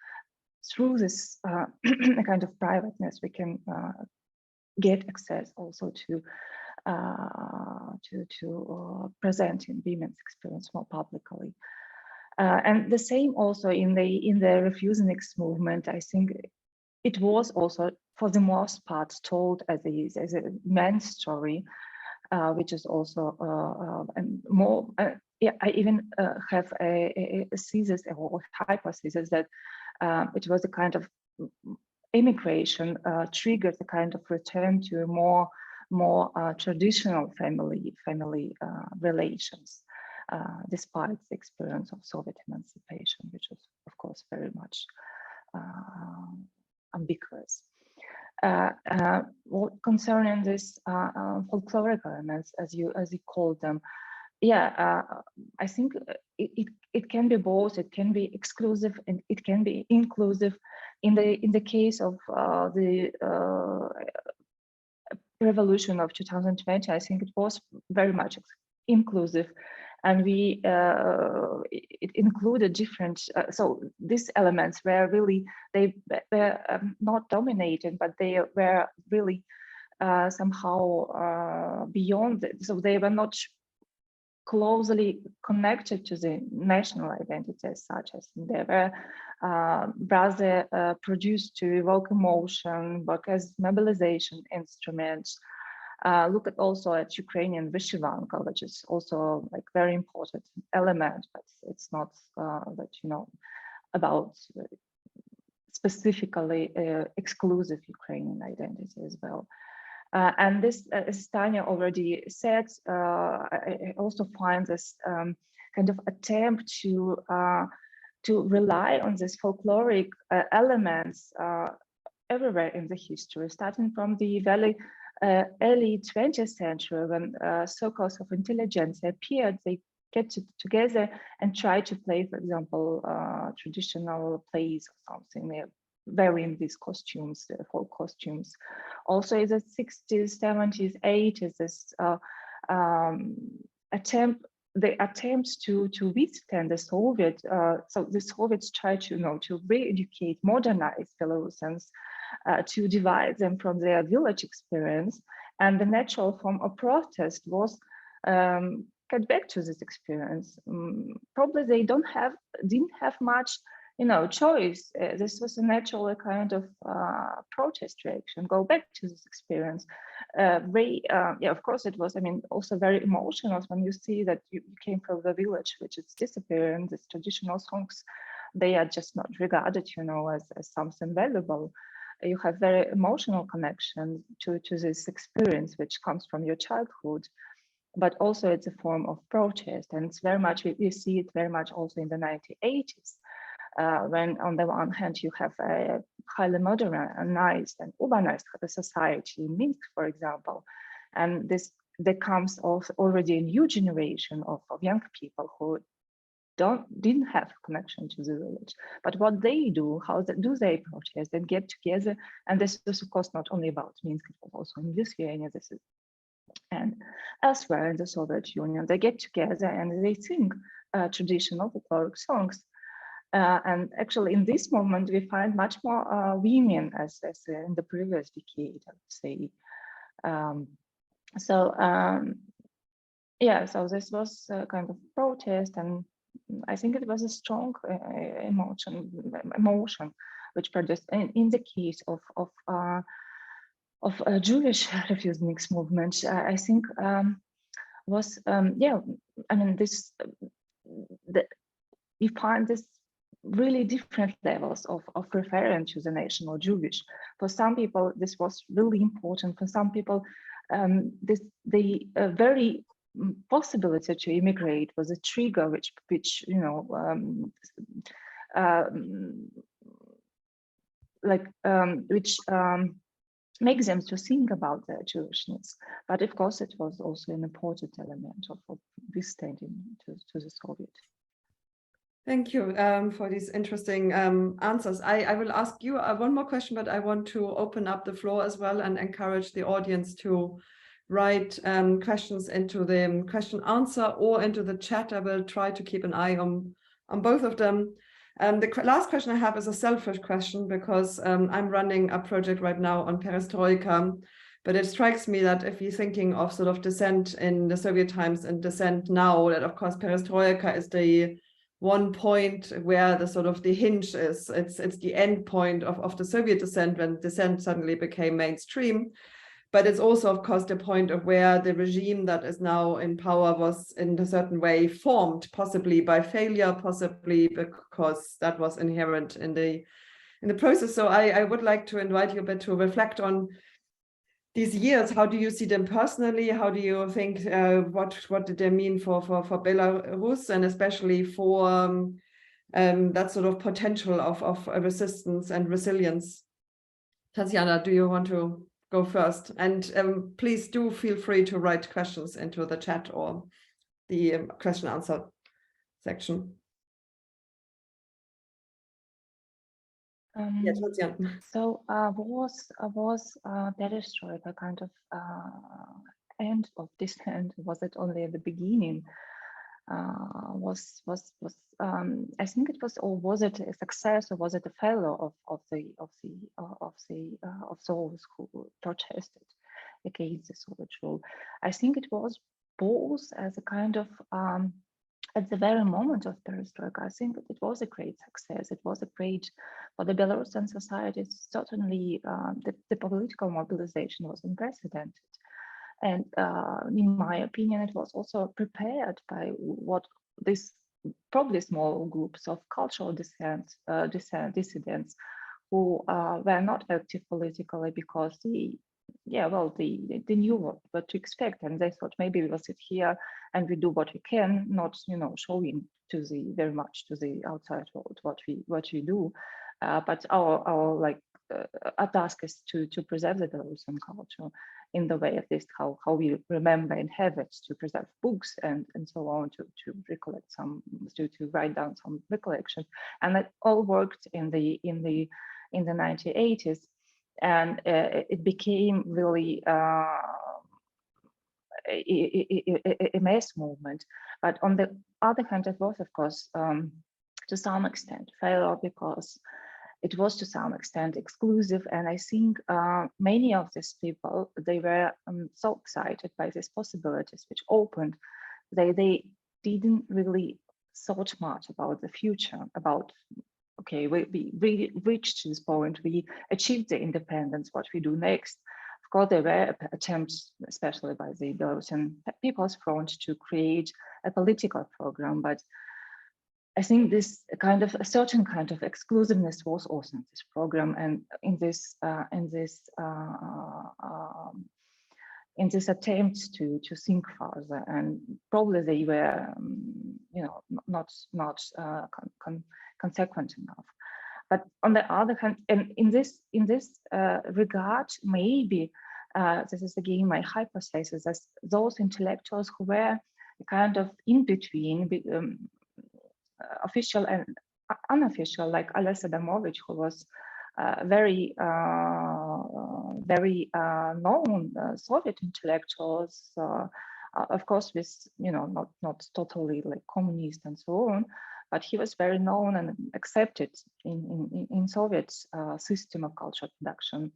Through this kind of privateness, we can get access also to presenting women's experience more publicly. And the same also in the Refuseniks movement. I think it was also for the most part told as a men's story, which is also more. Yeah, I even have a thesis or hypothesis that it was a kind of immigration triggered a kind of return to more traditional family relations, despite the experience of Soviet emancipation, which was, of course, very much ambiguous. Concerning this folkloric elements, as you called them, yeah, I think it can be both. It can be exclusive and it can be inclusive. In the case of the revolution of 2020, I think it was very much inclusive, and it included different. So these elements were really, they were not dominated, but they were really somehow beyond it. So they were not closely connected to the national identity as such, as they were rather produced to evoke emotion, work as mobilization instruments. Look at also at Ukrainian vyshyvanka, which is also like very important element, but it's not that, you know, about specifically exclusive Ukrainian identity as well. And this, as Tanya already said, I also find this kind of attempt to rely on these folkloric elements everywhere in the history, starting from the very early 20th century, when circles of intelligentsia appeared. They get together and try to play, for example, traditional plays or something. They're wearing these costumes, folk costumes. Also in the 60s, 70s, 80s, this attempts to withstand the Soviet, so the Soviets try to, you know, to re-educate, modernize Belarusians, to divide them from their village experience, and the natural form of protest was get back to this experience. Probably they didn't have much, you know, choice. This was a natural kind of protest reaction. Go back to this experience. Yeah, of course it was. I mean, also very emotional when you see that you came from the village, which is disappearing. These traditional songs, they are just not regarded, you know, as something valuable. You have very emotional connection to this experience, which comes from your childhood. But also it's a form of protest, and it's very much, we see it very much also in the 1980s. When on the one hand you have a highly modernized and urbanized society in Minsk, for example, and there comes also already a new generation of young people who didn't have connection to the village. But what they do, how do they protest and get together? And this is of course not only about Minsk, it was also in Lithuania, and elsewhere in the Soviet Union. They get together and they sing traditional folkloric songs. And actually, in this moment, we find much more women as in the previous decade, I would say. Yeah, so this was a kind of protest, and I think it was a strong emotion which produced. In the case of Jewish Refuseniks movement, I think was yeah. I mean, we find this really different levels of referring to the national Jewish. For some people, this was really important. For some people, they very possibility to immigrate was a trigger which makes them to think about their Jewishness. But of course, it was also an important element of withstanding to the Soviet. Thank you for these interesting answers. I will ask you one more question, but I want to open up the floor as well and encourage the audience to write questions into the question answer or into the chat. I will try to keep an eye on both of them. The last question I have is a selfish question, because I'm running a project right now on perestroika, but it strikes me that if you're thinking of sort of dissent in the Soviet times and dissent now, that of course perestroika is the one point where the sort of the hinge is. It's the end point of the Soviet dissent, when dissent suddenly became mainstream. But it's also, of course, the point of where the regime that is now in power was in a certain way formed, possibly by failure, possibly because that was inherent in the process. So I would like to invite you a bit to reflect on these years. How do you see them personally? How do you think, what did they mean for Belarus, and especially for that sort of potential of resistance and resilience? Tatsiana, do you want to go first? And please do feel free to write questions into the chat or the question answer section. Yes, Tatsiana. So was perestroika kind of end of dissent? Was it only at the beginning? I think it was, or was it a success, or was it a failure of those who protested against the Soviet rule? I think it was both, as a kind of at the very moment of perestroika. I think that it was a great success. It was a great, for the Belarusian society, certainly the political mobilization was unprecedented. And in my opinion, it was also prepared by what these probably small groups of cultural dissidents who were not active politically because they knew what to expect, and they thought maybe we will sit here and we do what we can, not showing to very much to the outside world what we do, but our task is to preserve the Belarusian culture in the way, at least how we remember and have it, to preserve books and so on, to recollect to write down some recollections, and that all worked in the 1980s, and it became really a mass movement. But on the other hand, it was, of course, to some extent failure, because it was to some extent exclusive. And I think many of these people, they were so excited by these possibilities which opened, they didn't really thought much about the future, about, okay, we reached this point, we achieved the independence, what we do next. Of course, there were attempts, especially by the Belarusian People's Front, to create a political program, but I think this kind of a certain kind of exclusiveness was also in this program, and in this attempt to think further, and probably they were not consequent enough. But on the other hand, and in this regard, maybe this is again my hypothesis, as those intellectuals who were kind of in between official and unofficial, like Alesja, who was very known Soviet intellectuals, of course, with not totally like communist and so on, but he was very known and accepted in Soviet system of cultural production.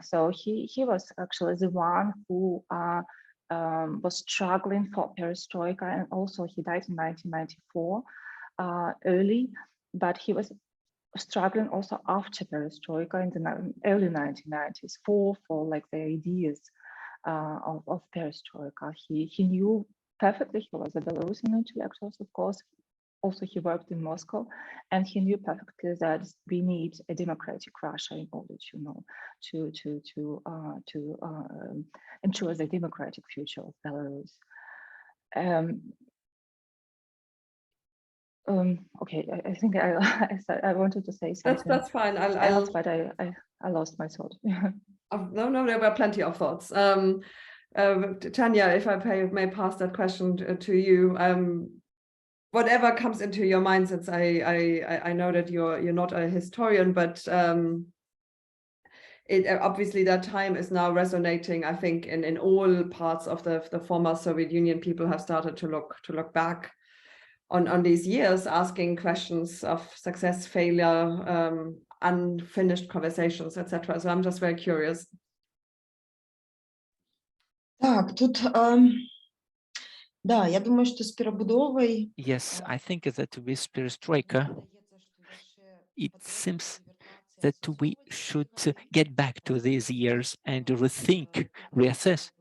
So he was actually the one who was struggling for perestroika, and also he died in 1994 early, but he was struggling also after perestroika in the early 1990s for like the ideas of perestroika. He knew perfectly, he was a Belarusian intellectual, of course. Also, he worked in Moscow, and he knew perfectly that we need a democratic Russia in order to ensure the democratic future of Belarus. Okay, I think I wanted to say something. That's fine. But I lost my thought. No, there were plenty of thoughts. Tanya, if I may pass that question to you, whatever comes into your mind, since I know that you're not a historian, but obviously that time is now resonating. I think in all parts of the former Soviet Union, people have started to look back on these years, asking questions of success, failure, unfinished conversations, etc. So I'm just very curious. Так, тут, да, я думаю, что с перебудовой. Yes, I think that with perestroika, it seems that we should get back to these years and rethink, reassess,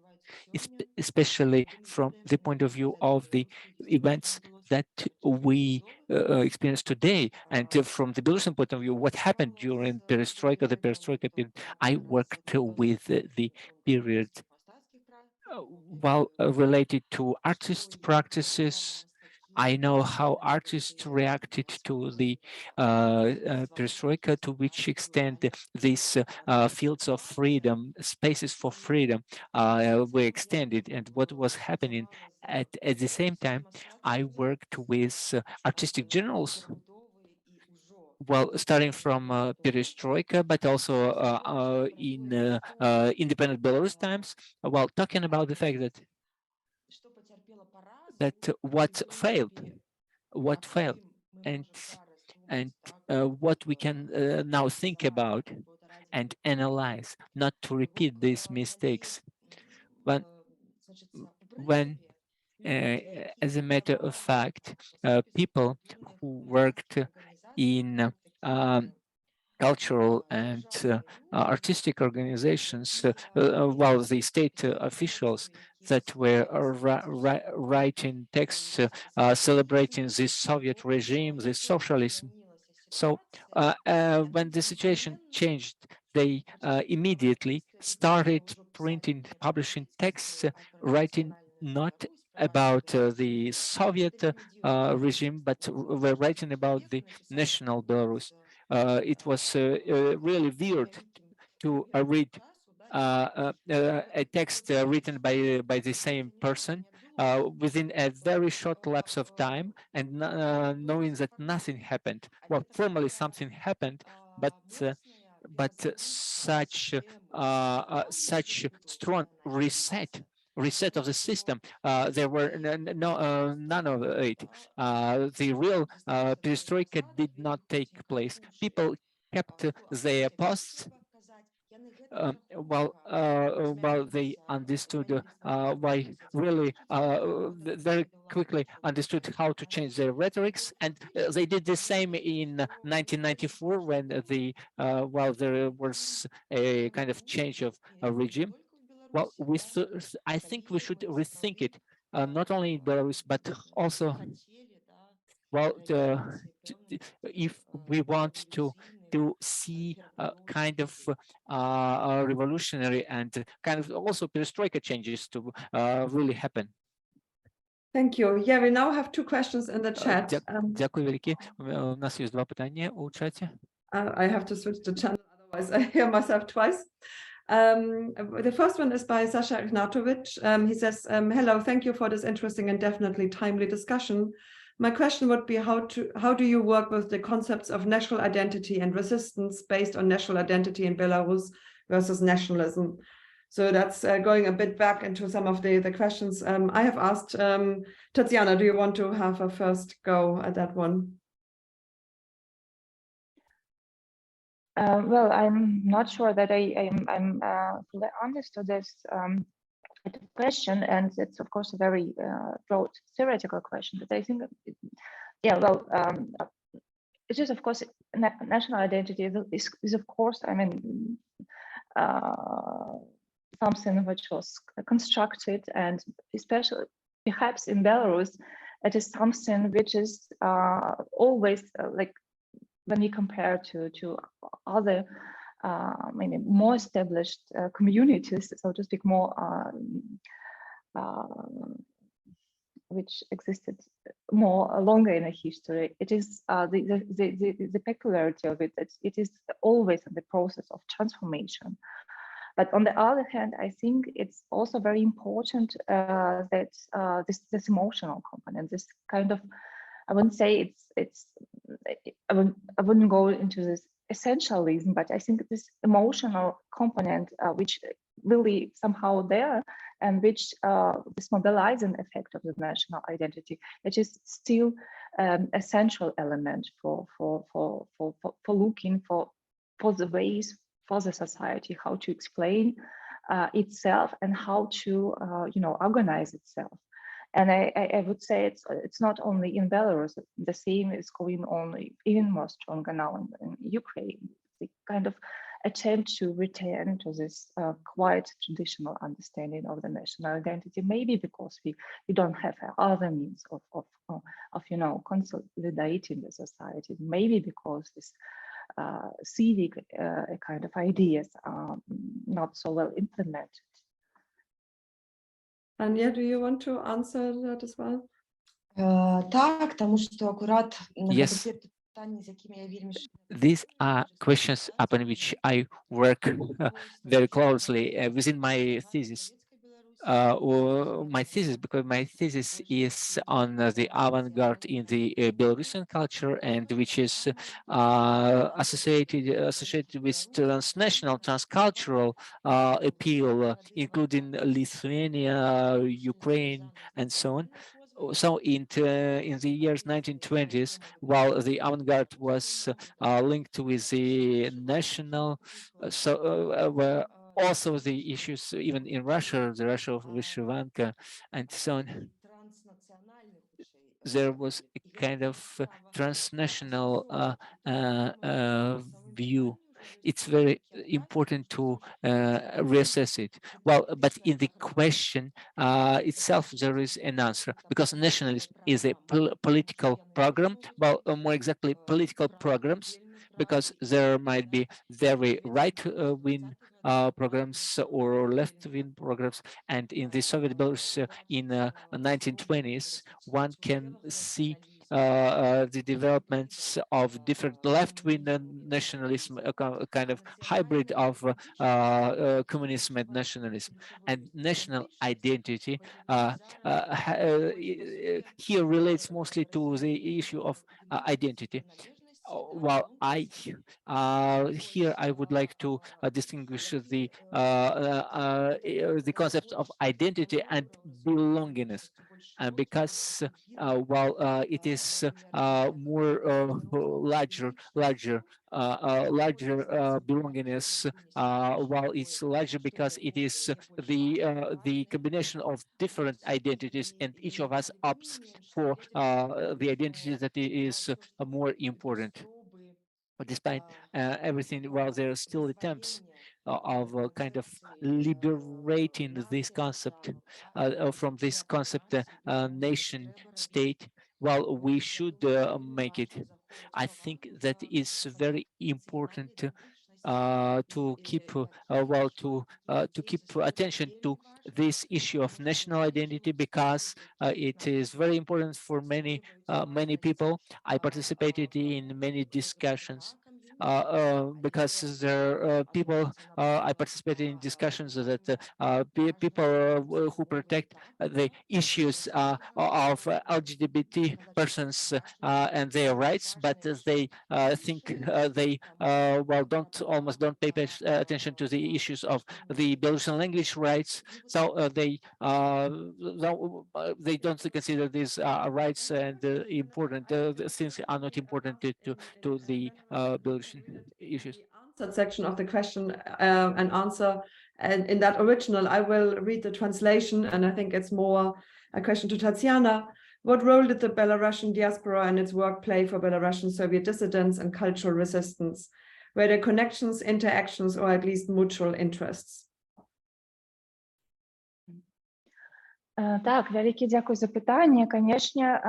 especially from the point of view of the events that we experience today. And from the Belarusian point of view, what happened during perestroika, the perestroika period. I worked with the period related to artist practices. I know how artists reacted to the perestroika, to which extent these fields of freedom, spaces for freedom were extended, and what was happening. At the same time, I worked with artistic journals, well, starting from perestroika, but also in independent Belarus times, while talking about the fact that what failed, and what we can now think about and analyze, not to repeat these mistakes. When as a matter of fact, people who worked in cultural and artistic organizations, while the state officials that were writing texts celebrating the Soviet regime, the socialism. So when the situation changed, they immediately started printing, publishing texts, writing not about the Soviet regime, but were writing about the national Belarus. It was really weird to read a text written by the same person within a very short lapse of time, and knowing that nothing happened. Well, formally something happened, but such strong reset of the system, there were none of it. The real perestroika did not take place. People kept their posts while they understood why really very quickly understood how to change their rhetorics, and they did the same in 1994 when while there was a kind of change of regime. Well, I think we should rethink it, not only in Belarus but also, well, if we want to see kind of revolutionary and kind of also perestroika changes to really happen. Thank you. Yeah, we now have two questions in the chat. Дякую велике. У нас є два питання у чаті. I have to switch the channel, otherwise I hear myself twice. The first one is by Sasha Ignatovic. He says, hello, thank you for this interesting and definitely timely discussion. My question would be, how do you work with the concepts of national identity and resistance based on national identity in Belarus versus nationalism? So that's going a bit back into some of the questions I have asked. Tatsiana, do you want to have a first go at that one? Well, I'm not sure that I'm fully understood this question, and it's of course a very broad theoretical question. But I think, yeah, well, it is of course national identity is of course, I mean, something which was constructed, and especially perhaps in Belarus, it is something which is always like, when you compare to other maybe more established communities, so to speak, more which existed more longer in the history. It is the peculiarity of it that it is always in the process of transformation. But on the other hand, I think it's also very important that this emotional component, this kind of, I wouldn't say I wouldn't go into this essentialism, but I think this emotional component, which really somehow there, and which this mobilizing effect of the national identity, it is still essential element for looking for the ways for the society, how to explain itself and how to organize itself. And I would say it's not only in Belarus, the same is going on even more stronger now in Ukraine. The kind of attempt to return to this quite traditional understanding of the national identity, maybe because we don't have other means of consolidating the society, maybe because this civic kind of ideas are not so well implemented. Tanya, do you want to answer that as well? Так, тому що акурат Yes. These are questions upon which I work very closely within my thesis. Because my thesis is on the avant-garde in the Belarusian culture, and which is associated with transnational, transcultural appeal, including Lithuania, Ukraine, and so on. So in the years 1920s, while the avant-garde was linked with the national, were also the issues even in Russia, the Russia of Vyshyvanka and so on. There was a kind of transnational view. It's very important to reassess it. Well, but in the question itself, there is an answer, because nationalism is a political program. Well, more exactly, political programs, because there might be very right-wing programs or left-wing programs. And in the Soviet Belarus in the 1920s, one can see the developments of different left-wing nationalism, a kind of hybrid of communism and nationalism. And national identity here relates mostly to the issue of identity. While here I would like to distinguish the concept of identity and belongingness, because while it is more larger belongingness, while it's larger because it is the combination of different identities, and each of us opts for the identity that is more important. But despite everything, while there are still attempts of kind of liberating this concept from this concept nation state, well, we should make it. I think that it's very important to keep to keep attention to this issue of national identity, because it is very important for many people. I participated in many discussions because there are people. I participated in discussions that people who protect the issues of LGBT persons and their rights, but they think they almost don't pay attention to the issues of the Belarusian language rights. So they don't consider these rights and important things are not important to the Belarusian issues. The answered section of the question and answer, and in that original I will read the translation, and I think it's more a question to Tatsiana. What role did the Belarusian diaspora and its work play for Belarusian Soviet dissidents and cultural resistance? Were there connections, interactions, or at least mutual interests? Так, велике дякую за питання. Конечно,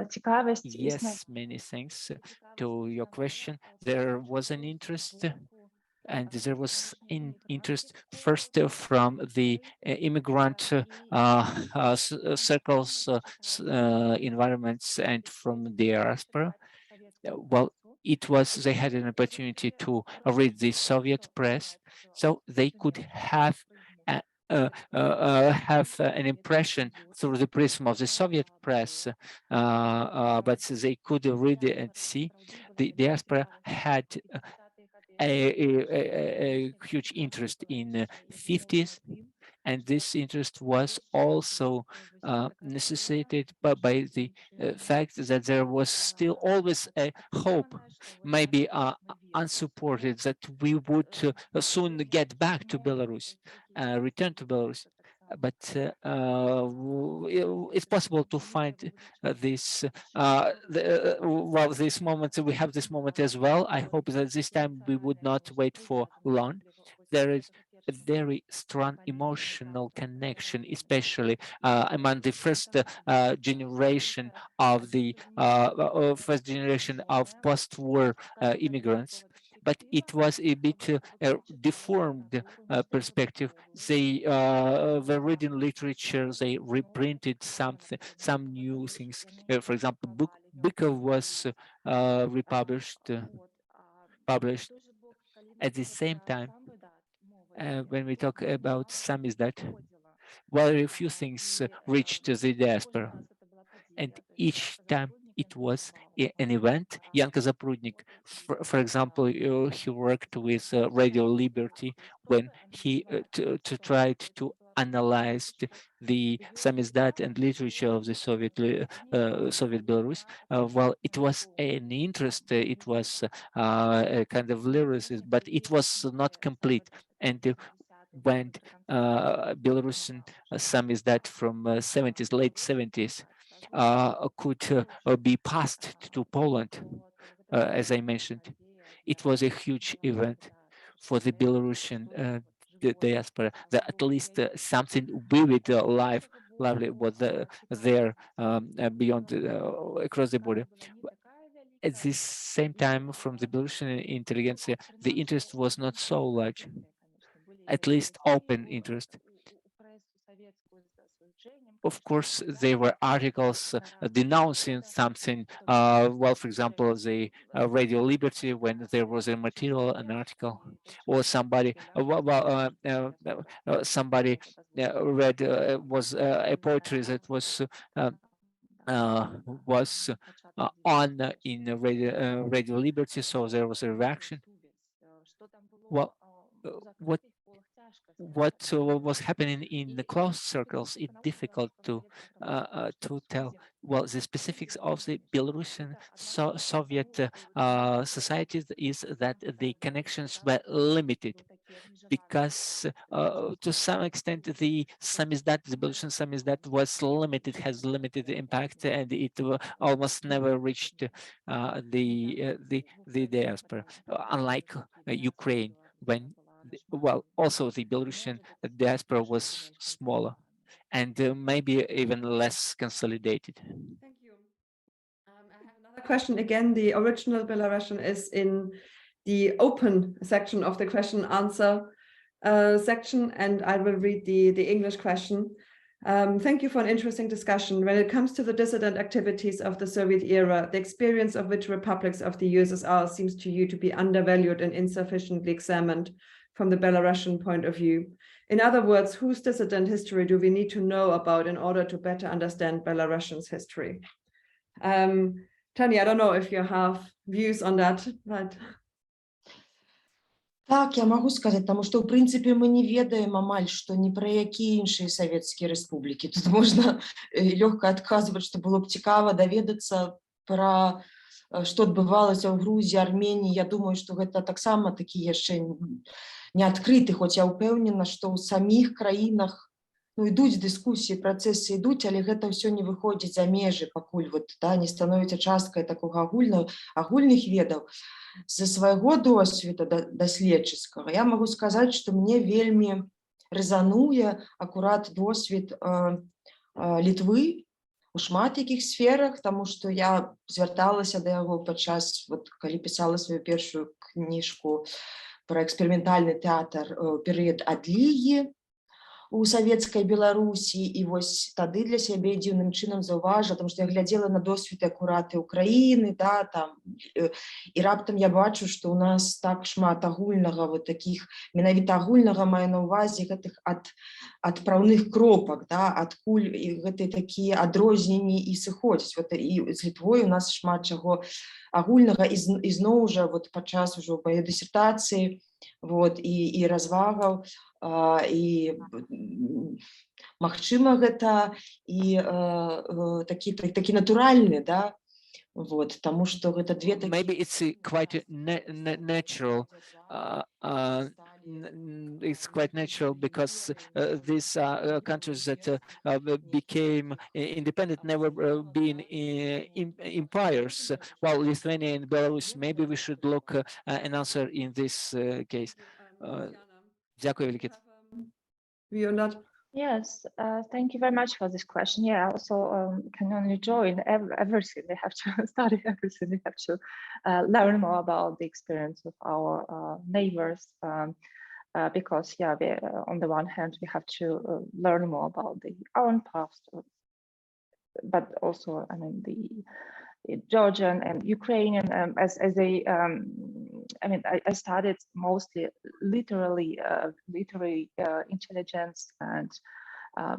цікавість. Yes, many thanks to your question. There was an interest And there was interest first from the immigrant circles, environments, and from diaspora. Well, they had an opportunity to read the Soviet press, so they could have an impression through the prism of the Soviet press, but they could read and see. The diaspora had a huge interest in the 50s, and this interest was also necessitated by the fact that there was still always a hope, maybe unsupported, that we would soon get back to Belarus, return to Belarus. But it's possible to find this this moment. We have this moment as well. I hope that this time we would not wait for long. There is a very strong emotional connection, especially among the first generation of the post-war immigrants. But it was a bit deformed perspective. They were reading literature. They reprinted some new things. For example, Bykov was republished, published. At the same time, when we talk about samizdat, well, a few things reached the diaspora, and each time it was an event. Jan Zaprudnik, for example, he worked with Radio Liberty when he tried to analyze the samizdat and literature of the Soviet Belarus. Well, it was an interest. It was a kind of lyricism, but it was not complete. And when Belarusian samizdat from 70s, late 70s, could be passed to Poland, as I mentioned. It was a huge event for the Belarusian diaspora, that at least something vivid, lively was there beyond, across the border. At the same time, from the Belarusian intelligentsia, the interest was not so large, at least open interest. Of course, there were articles denouncing something. Well, for example, the Radio Liberty, when there was a material, an article, or somebody, somebody read was a poetry that was on in Radio Liberty, so there was a reaction. Well, what was happening in the closed circles, it's difficult to tell. Well, the specifics of the Belarusian Soviet societies is that the connections were limited, because to some extent the samizdat, the Belarusian samizdat, was limited, has limited impact, and it almost never reached the diaspora, unlike Ukraine, when well, also the Belarusian diaspora was smaller and maybe even less consolidated. Thank you. I have another question. Again, the original Belarusian is in the open section of the question answer section, and I will read the English question. Thank you for an interesting discussion. When it comes to the dissident activities of the Soviet era, the experience of which republics of the USSR seems to you to be undervalued and insufficiently examined from the Belarusian point of view. In other words, whose dissident history do we need to know about in order to better understand Belarusian's history? Tanya, I don't know if you have views on that, but... Так, я могу сказать, тому што, ў прынцыпе, мы не ведаем амаль, што ні пра якія іншыя савецкія рэспублікі. Тут можна лёгка адказваць, што было б цікава даведацца пра што адбывалася ў Грузіі, Арменіі. Я думаю, што гэта таксама такі яшчэ не адкрыты, хоць я ўпэўнена, што ў саміх краінах ідуць дыскусіі, працэсы ідуць, але гэта ўсё не выходзіць за межы, пакуль не становіцца часткай такога агульных ведаў. З свайго досведу даследчыцкага я магу сказаць, што мне вельмі рэзануе акурат досвед Літвы у шмат якіх сферах, таму што я звярталася да яго падчас, калі пісала сваю першую кніжку про экспериментальны тэатр перыяд адлігі у савецкай Беларусі, і вось тады для сябе дзіўным чынам заўважыла, тому што я глядзела на досвід акураты Украіны, да, там, і раптам я бачу, што ў нас так шмат агульнага, вот такіх, менавіта агульнага маю на ўвазе гэтых адпраўных кропак, да, адкуль гэтыя такія адрозненні і сыходзяць. Вот, і з Літвой у нас шмат чаго агульнага, і зноў жа вот падчас ужо маёй дысертацыі, вот, і развагаў, і магчыма гэта і такі натуральны, да, вот, таму што гэта две такія... Maybe it's quite natural. It's quite natural because these countries that became independent never been empires, while Lithuania and Belarus, maybe we should look an answer in this case. Дякую велике. Yes, thank you very much for this question. Yeah, I also can only join everything. They have to study everything. They have to learn more about the experience of our neighbors, because, yeah, on the one hand, we have to learn more about our own past, but also, I mean, the Georgian and Ukrainian, as a, I mean, I studied mostly literary intelligence and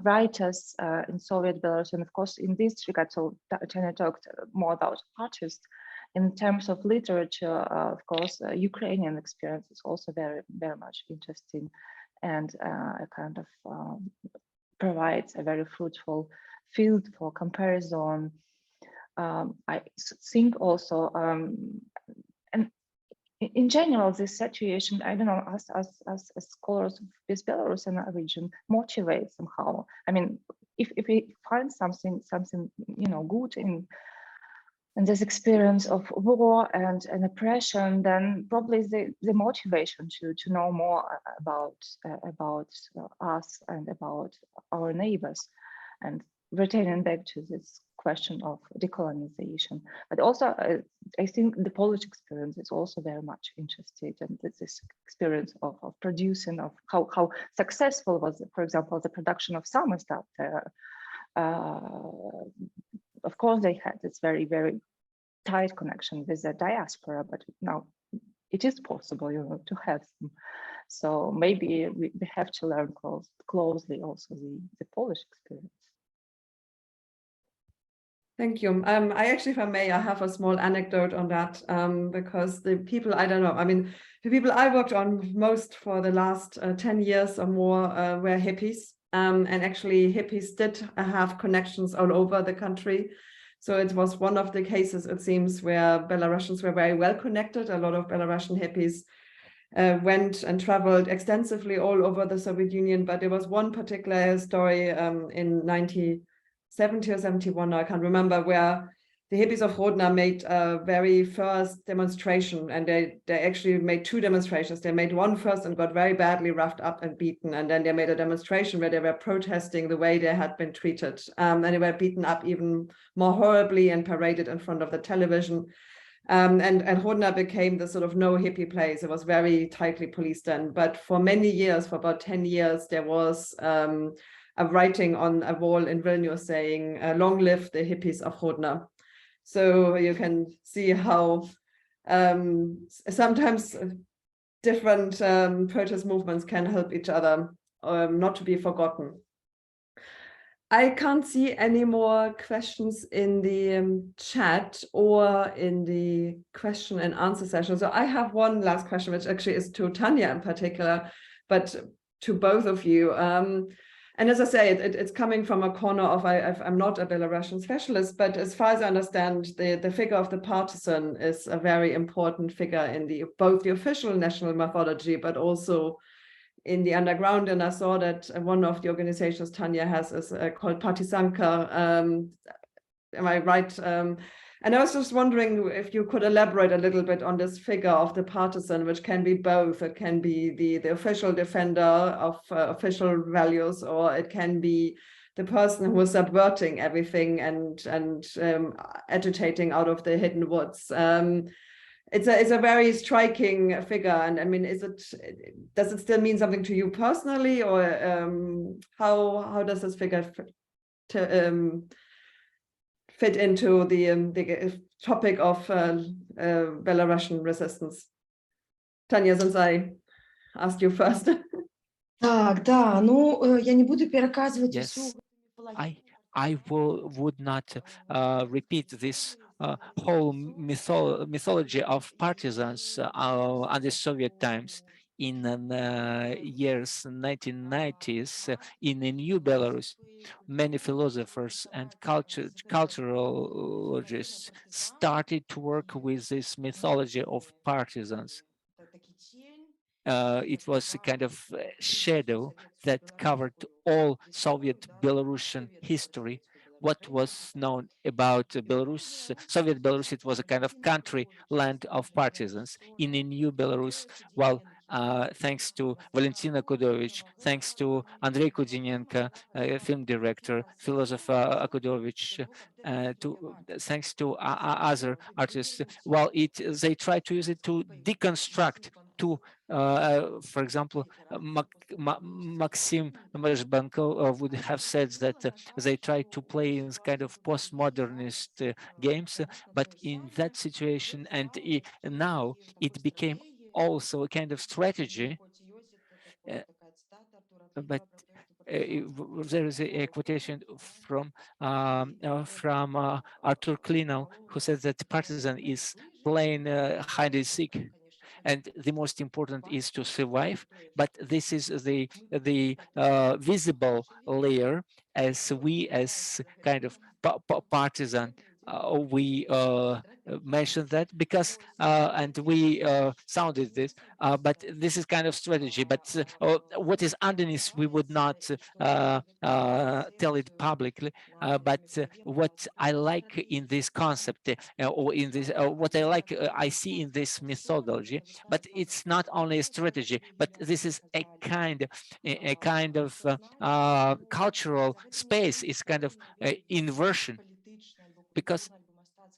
writers in Soviet Belarus, and of course, in this regard, so Tanya talked more about artists. In terms of literature, of course, Ukrainian experience is also very, very much interesting, and kind of provides a very fruitful field for comparison. I think also, and in general, this situation, I don't know, as scholars of this Belarusian region, motivates somehow. I mean, if we find something good in this experience of war and oppression, then probably the motivation to know more about us and about our neighbors, and returning back to this question of decolonization. But also, I think the Polish experience is also very much interested in this experience of producing, of how successful was, for example, the production of Samizdat there. Of course, they had this very, very tight connection with the diaspora, but now it is possible, to have them. So maybe we have to learn closely also the Polish experience. Thank you. I actually, if I may, I have a small anecdote on that, because the people, I don't know, I mean, the people I worked on most for the last 10 years or more were hippies. And actually hippies did have connections all over the country. So it was one of the cases, it seems, where Belarusians were very well connected. A lot of Belarusian hippies went and traveled extensively all over the Soviet Union. But there was one particular story in 1970 or 71, I can't remember, where the hippies of Rodna made a very first demonstration, and they actually made two demonstrations. They made one first and got very badly roughed up and beaten, and then they made a demonstration where they were protesting the way they had been treated, and they were beaten up even more horribly and paraded in front of the television. And Rodna became the sort of no hippie place. It was very tightly policed then, but for many years, for about 10 years, there was a writing on a wall in Vilnius saying, "Long live the hippies of Rodna." So you can see how sometimes different protest movements can help each other, not to be forgotten. I can't see any more questions in the chat or in the question and answer session. So I have one last question, which actually is to Tanya in particular, but to both of you. And as I say, it's coming from a corner of, I'm not a Belarusian specialist, but as far as I understand, the figure of the partisan is a very important figure in both the official national mythology, but also in the underground. And I saw that one of the organizations Tanya has is called Partisanka. Am I right? And I was just wondering if you could elaborate a little bit on this figure of the partisan, which can be both. It can be the official defender of official values, or it can be the person who is subverting everything and agitating out of the hidden woods. it's a very striking figure. And I mean, does it still mean something to you personally, or how does this figure fit into the topic of Belarusian resistance? Tanya, since I asked you first. Так, да, ну, я не буду переказывать Yes, всю I would not repeat this whole mythology of partisans under Soviet times in the years 1990s. In the new Belarus, many philosophers and culturologists started to work with this mythology of partisans. It was a kind of shadow that covered all Soviet Belarusian history. What was known about Belarus, Soviet Belarus, it was a kind of country land of partisans. In the new Belarus, well, thanks to Valentina Kudovich, thanks to Andrei Kudinenko, film director, philosopher Akudovich, thanks to other artists, well, they try to use it to deconstruct, to for example, Maxim Mazhbanko would have said that they try to play in kind of postmodernist games, but in that situation, and now it became also a kind of strategy. But there is a quotation from Arthur Klinow, who says that partisan is playing hide and seek, and the most important is to survive. But this is the visible layer, as we as kind of partisan we mentioned that because and we sounded this, but this is kind of strategy. But what is underneath, we would not tell it publicly. But what I like in this concept, or in this, what I like, I see in this methodology. But it's not only a strategy, but this is a kind of cultural space. It's kind of inversion, because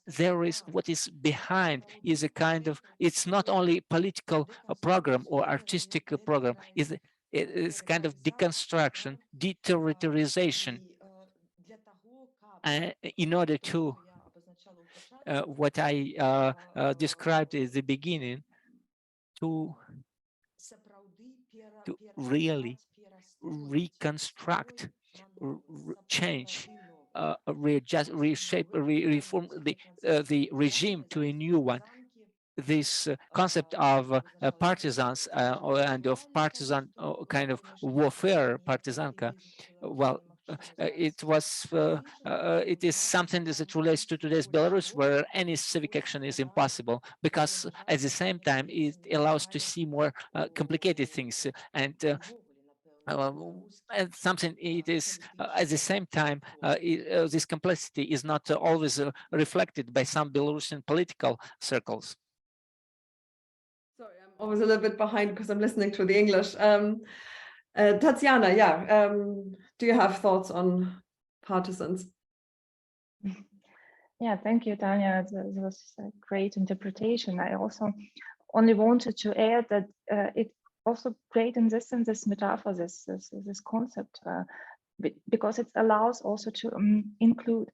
there is what is behind is a kind of, it's not only political program or artistic program, it's kind of deconstruction, deterritorization, in order to what I described at the beginning, to really reconstruct, change, readjust, reshape, reform the regime to a new one. This concept of partisans and of partisan kind of warfare, partisanka, well, it is something that relates to today's Belarus, where any civic action is impossible, because at the same time it allows to see more complicated things, and something it is at the same time this complexity is not always reflected by some Belarusian political circles. Sorry, I'm always a little bit behind because I'm listening to the English. Tatsiana, yeah, do you have thoughts on partisans? Yeah, thank you, Tanya. That was a great interpretation. I also only wanted to add that it also great in this sense, this metaphor, this concept, because it allows also to include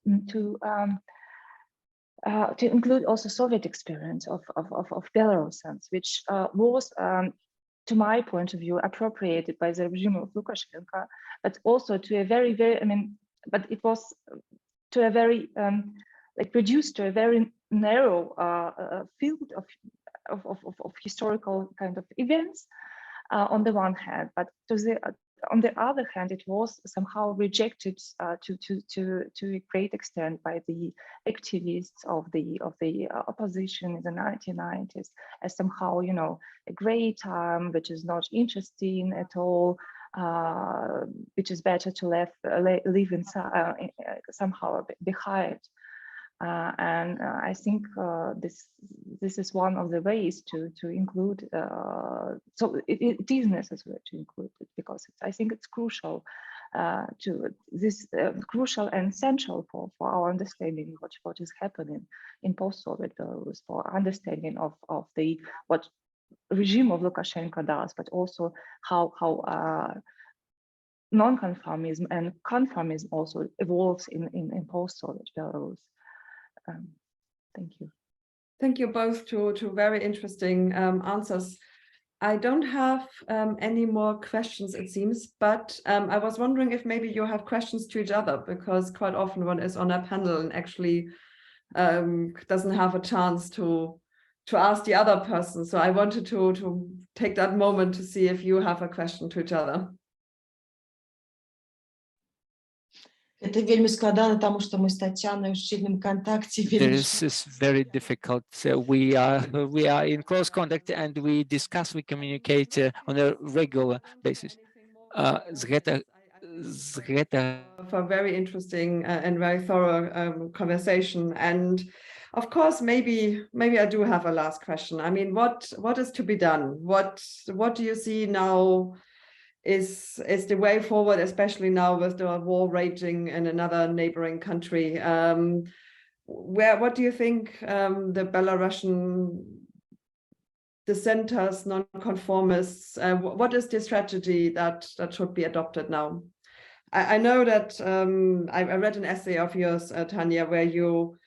also Soviet experience of Belarusians, which was, to my point of view, appropriated by the regime of Lukashenko, but also to a very, I mean, but it was to a very, like reduced to a very narrow field of historical kind of events on the one hand, but on the other hand, it was somehow rejected to a great extent by the activists of the opposition in the 1990s as somehow, you know, a great time which is not interesting at all, which is better to live in somehow behind. And I think this is one of the ways to include. So it is necessary to include it, because I think it's crucial to this crucial and essential for our understanding what is happening in post-Soviet Belarus, for understanding of the what regime of Lukashenko does, but also how non-conformism and conformism also evolves in post-Soviet Belarus. Thank you. Thank you both to very interesting answers. I don't have any more questions, it seems, but I was wondering if maybe you have questions to each other, because quite often one is on a panel and actually doesn't have a chance to ask the other person. So I wanted to take that moment to see if you have a question to each other. Это вельмі складана, тому що ми з Татьяною в щільному контакті. This is very difficult. We are in close contact and we discuss, we communicate on a regular basis. For a very interesting and very thorough conversation. And of course, maybe I do have a last question. I mean, what is to be done? What do you see now is the way forward, especially now with the war raging in another neighboring country? What do you think the Belarusian dissenters, non-conformists, what is the strategy that should be adopted now? I know that I read an essay of yours, Tanya, where you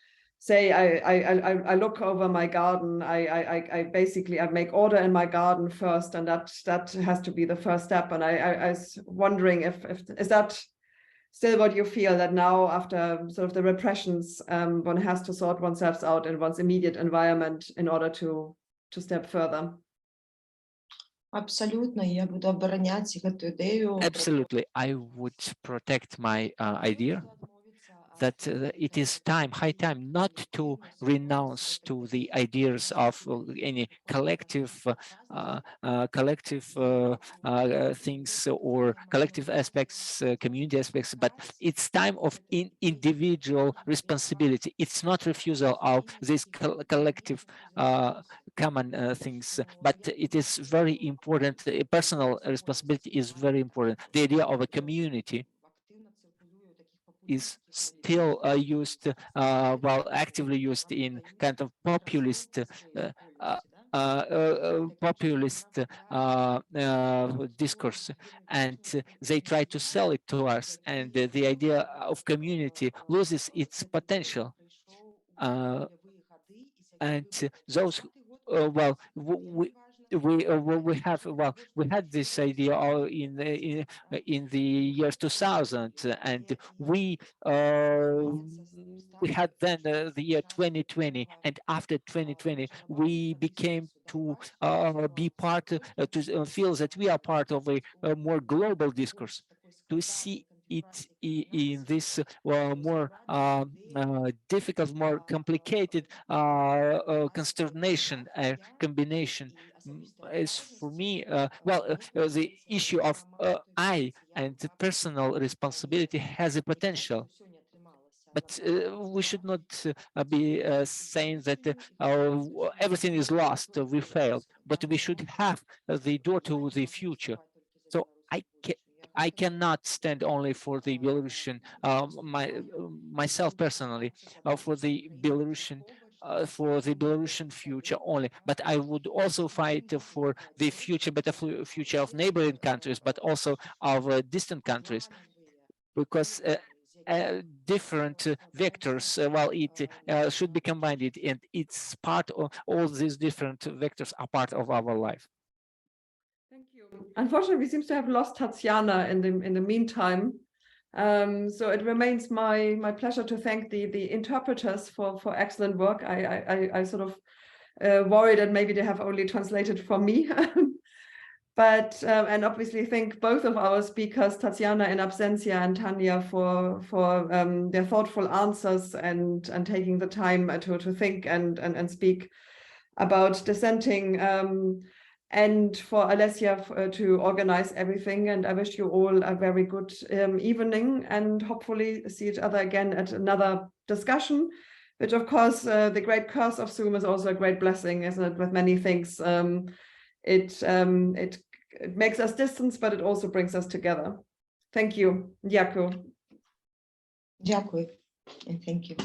say I look over my garden, I basically make order in my garden first, and that has to be the first step. And I was wondering if is that still what you feel, that now after sort of the repressions, one has to sort oneself out in one's immediate environment in order to step further? Абсолютно, я буду оборонять эту идею. Absolutely, I would protect my idea that it is high time not to renounce to the ideas of any collective things or collective aspects, community aspects, but it's time of individual responsibility. It's not refusal of these collective common things, but it is very important. Personal responsibility is very important. The idea of a community is still used, actively used in kind of populist discourse, and they try to sell it to us, and the idea of community loses its potential. And those, we had this idea in the years 2000, and we had then the year 2020, and after 2020 we became to be part to feel that we are part of a more global discourse, to see it in this more difficult, more complicated consternation combination. Is for me, the issue of I and the personal responsibility has a potential, but we should not be saying that everything is lost, we failed, but we should have the door to the future. So I cannot stand only for the Belarusian, myself personally, for the Belarusian future only, but I would also fight for the better future of neighboring countries, but also of distant countries, because different vectors, it should be combined, and it's part of all these different vectors are part of our life. Thank you. Unfortunately, we seem to have lost Tatsiana in the meantime. So it remains my pleasure to thank the interpreters for excellent work. I sort of worry that maybe they have only translated for me. But and obviously thank both of our speakers, Tatsiana in absentia and Tanya, for their thoughtful answers and taking the time to think and speak about dissenting. And for Alesja to organize everything. And I wish you all a very good evening, and hopefully see each other again at another discussion, which of course the great curse of Zoom is also a great blessing, isn't it, with many things. It makes us distance, but it also brings us together. Thank you. Дякую. Дякую. And thank you.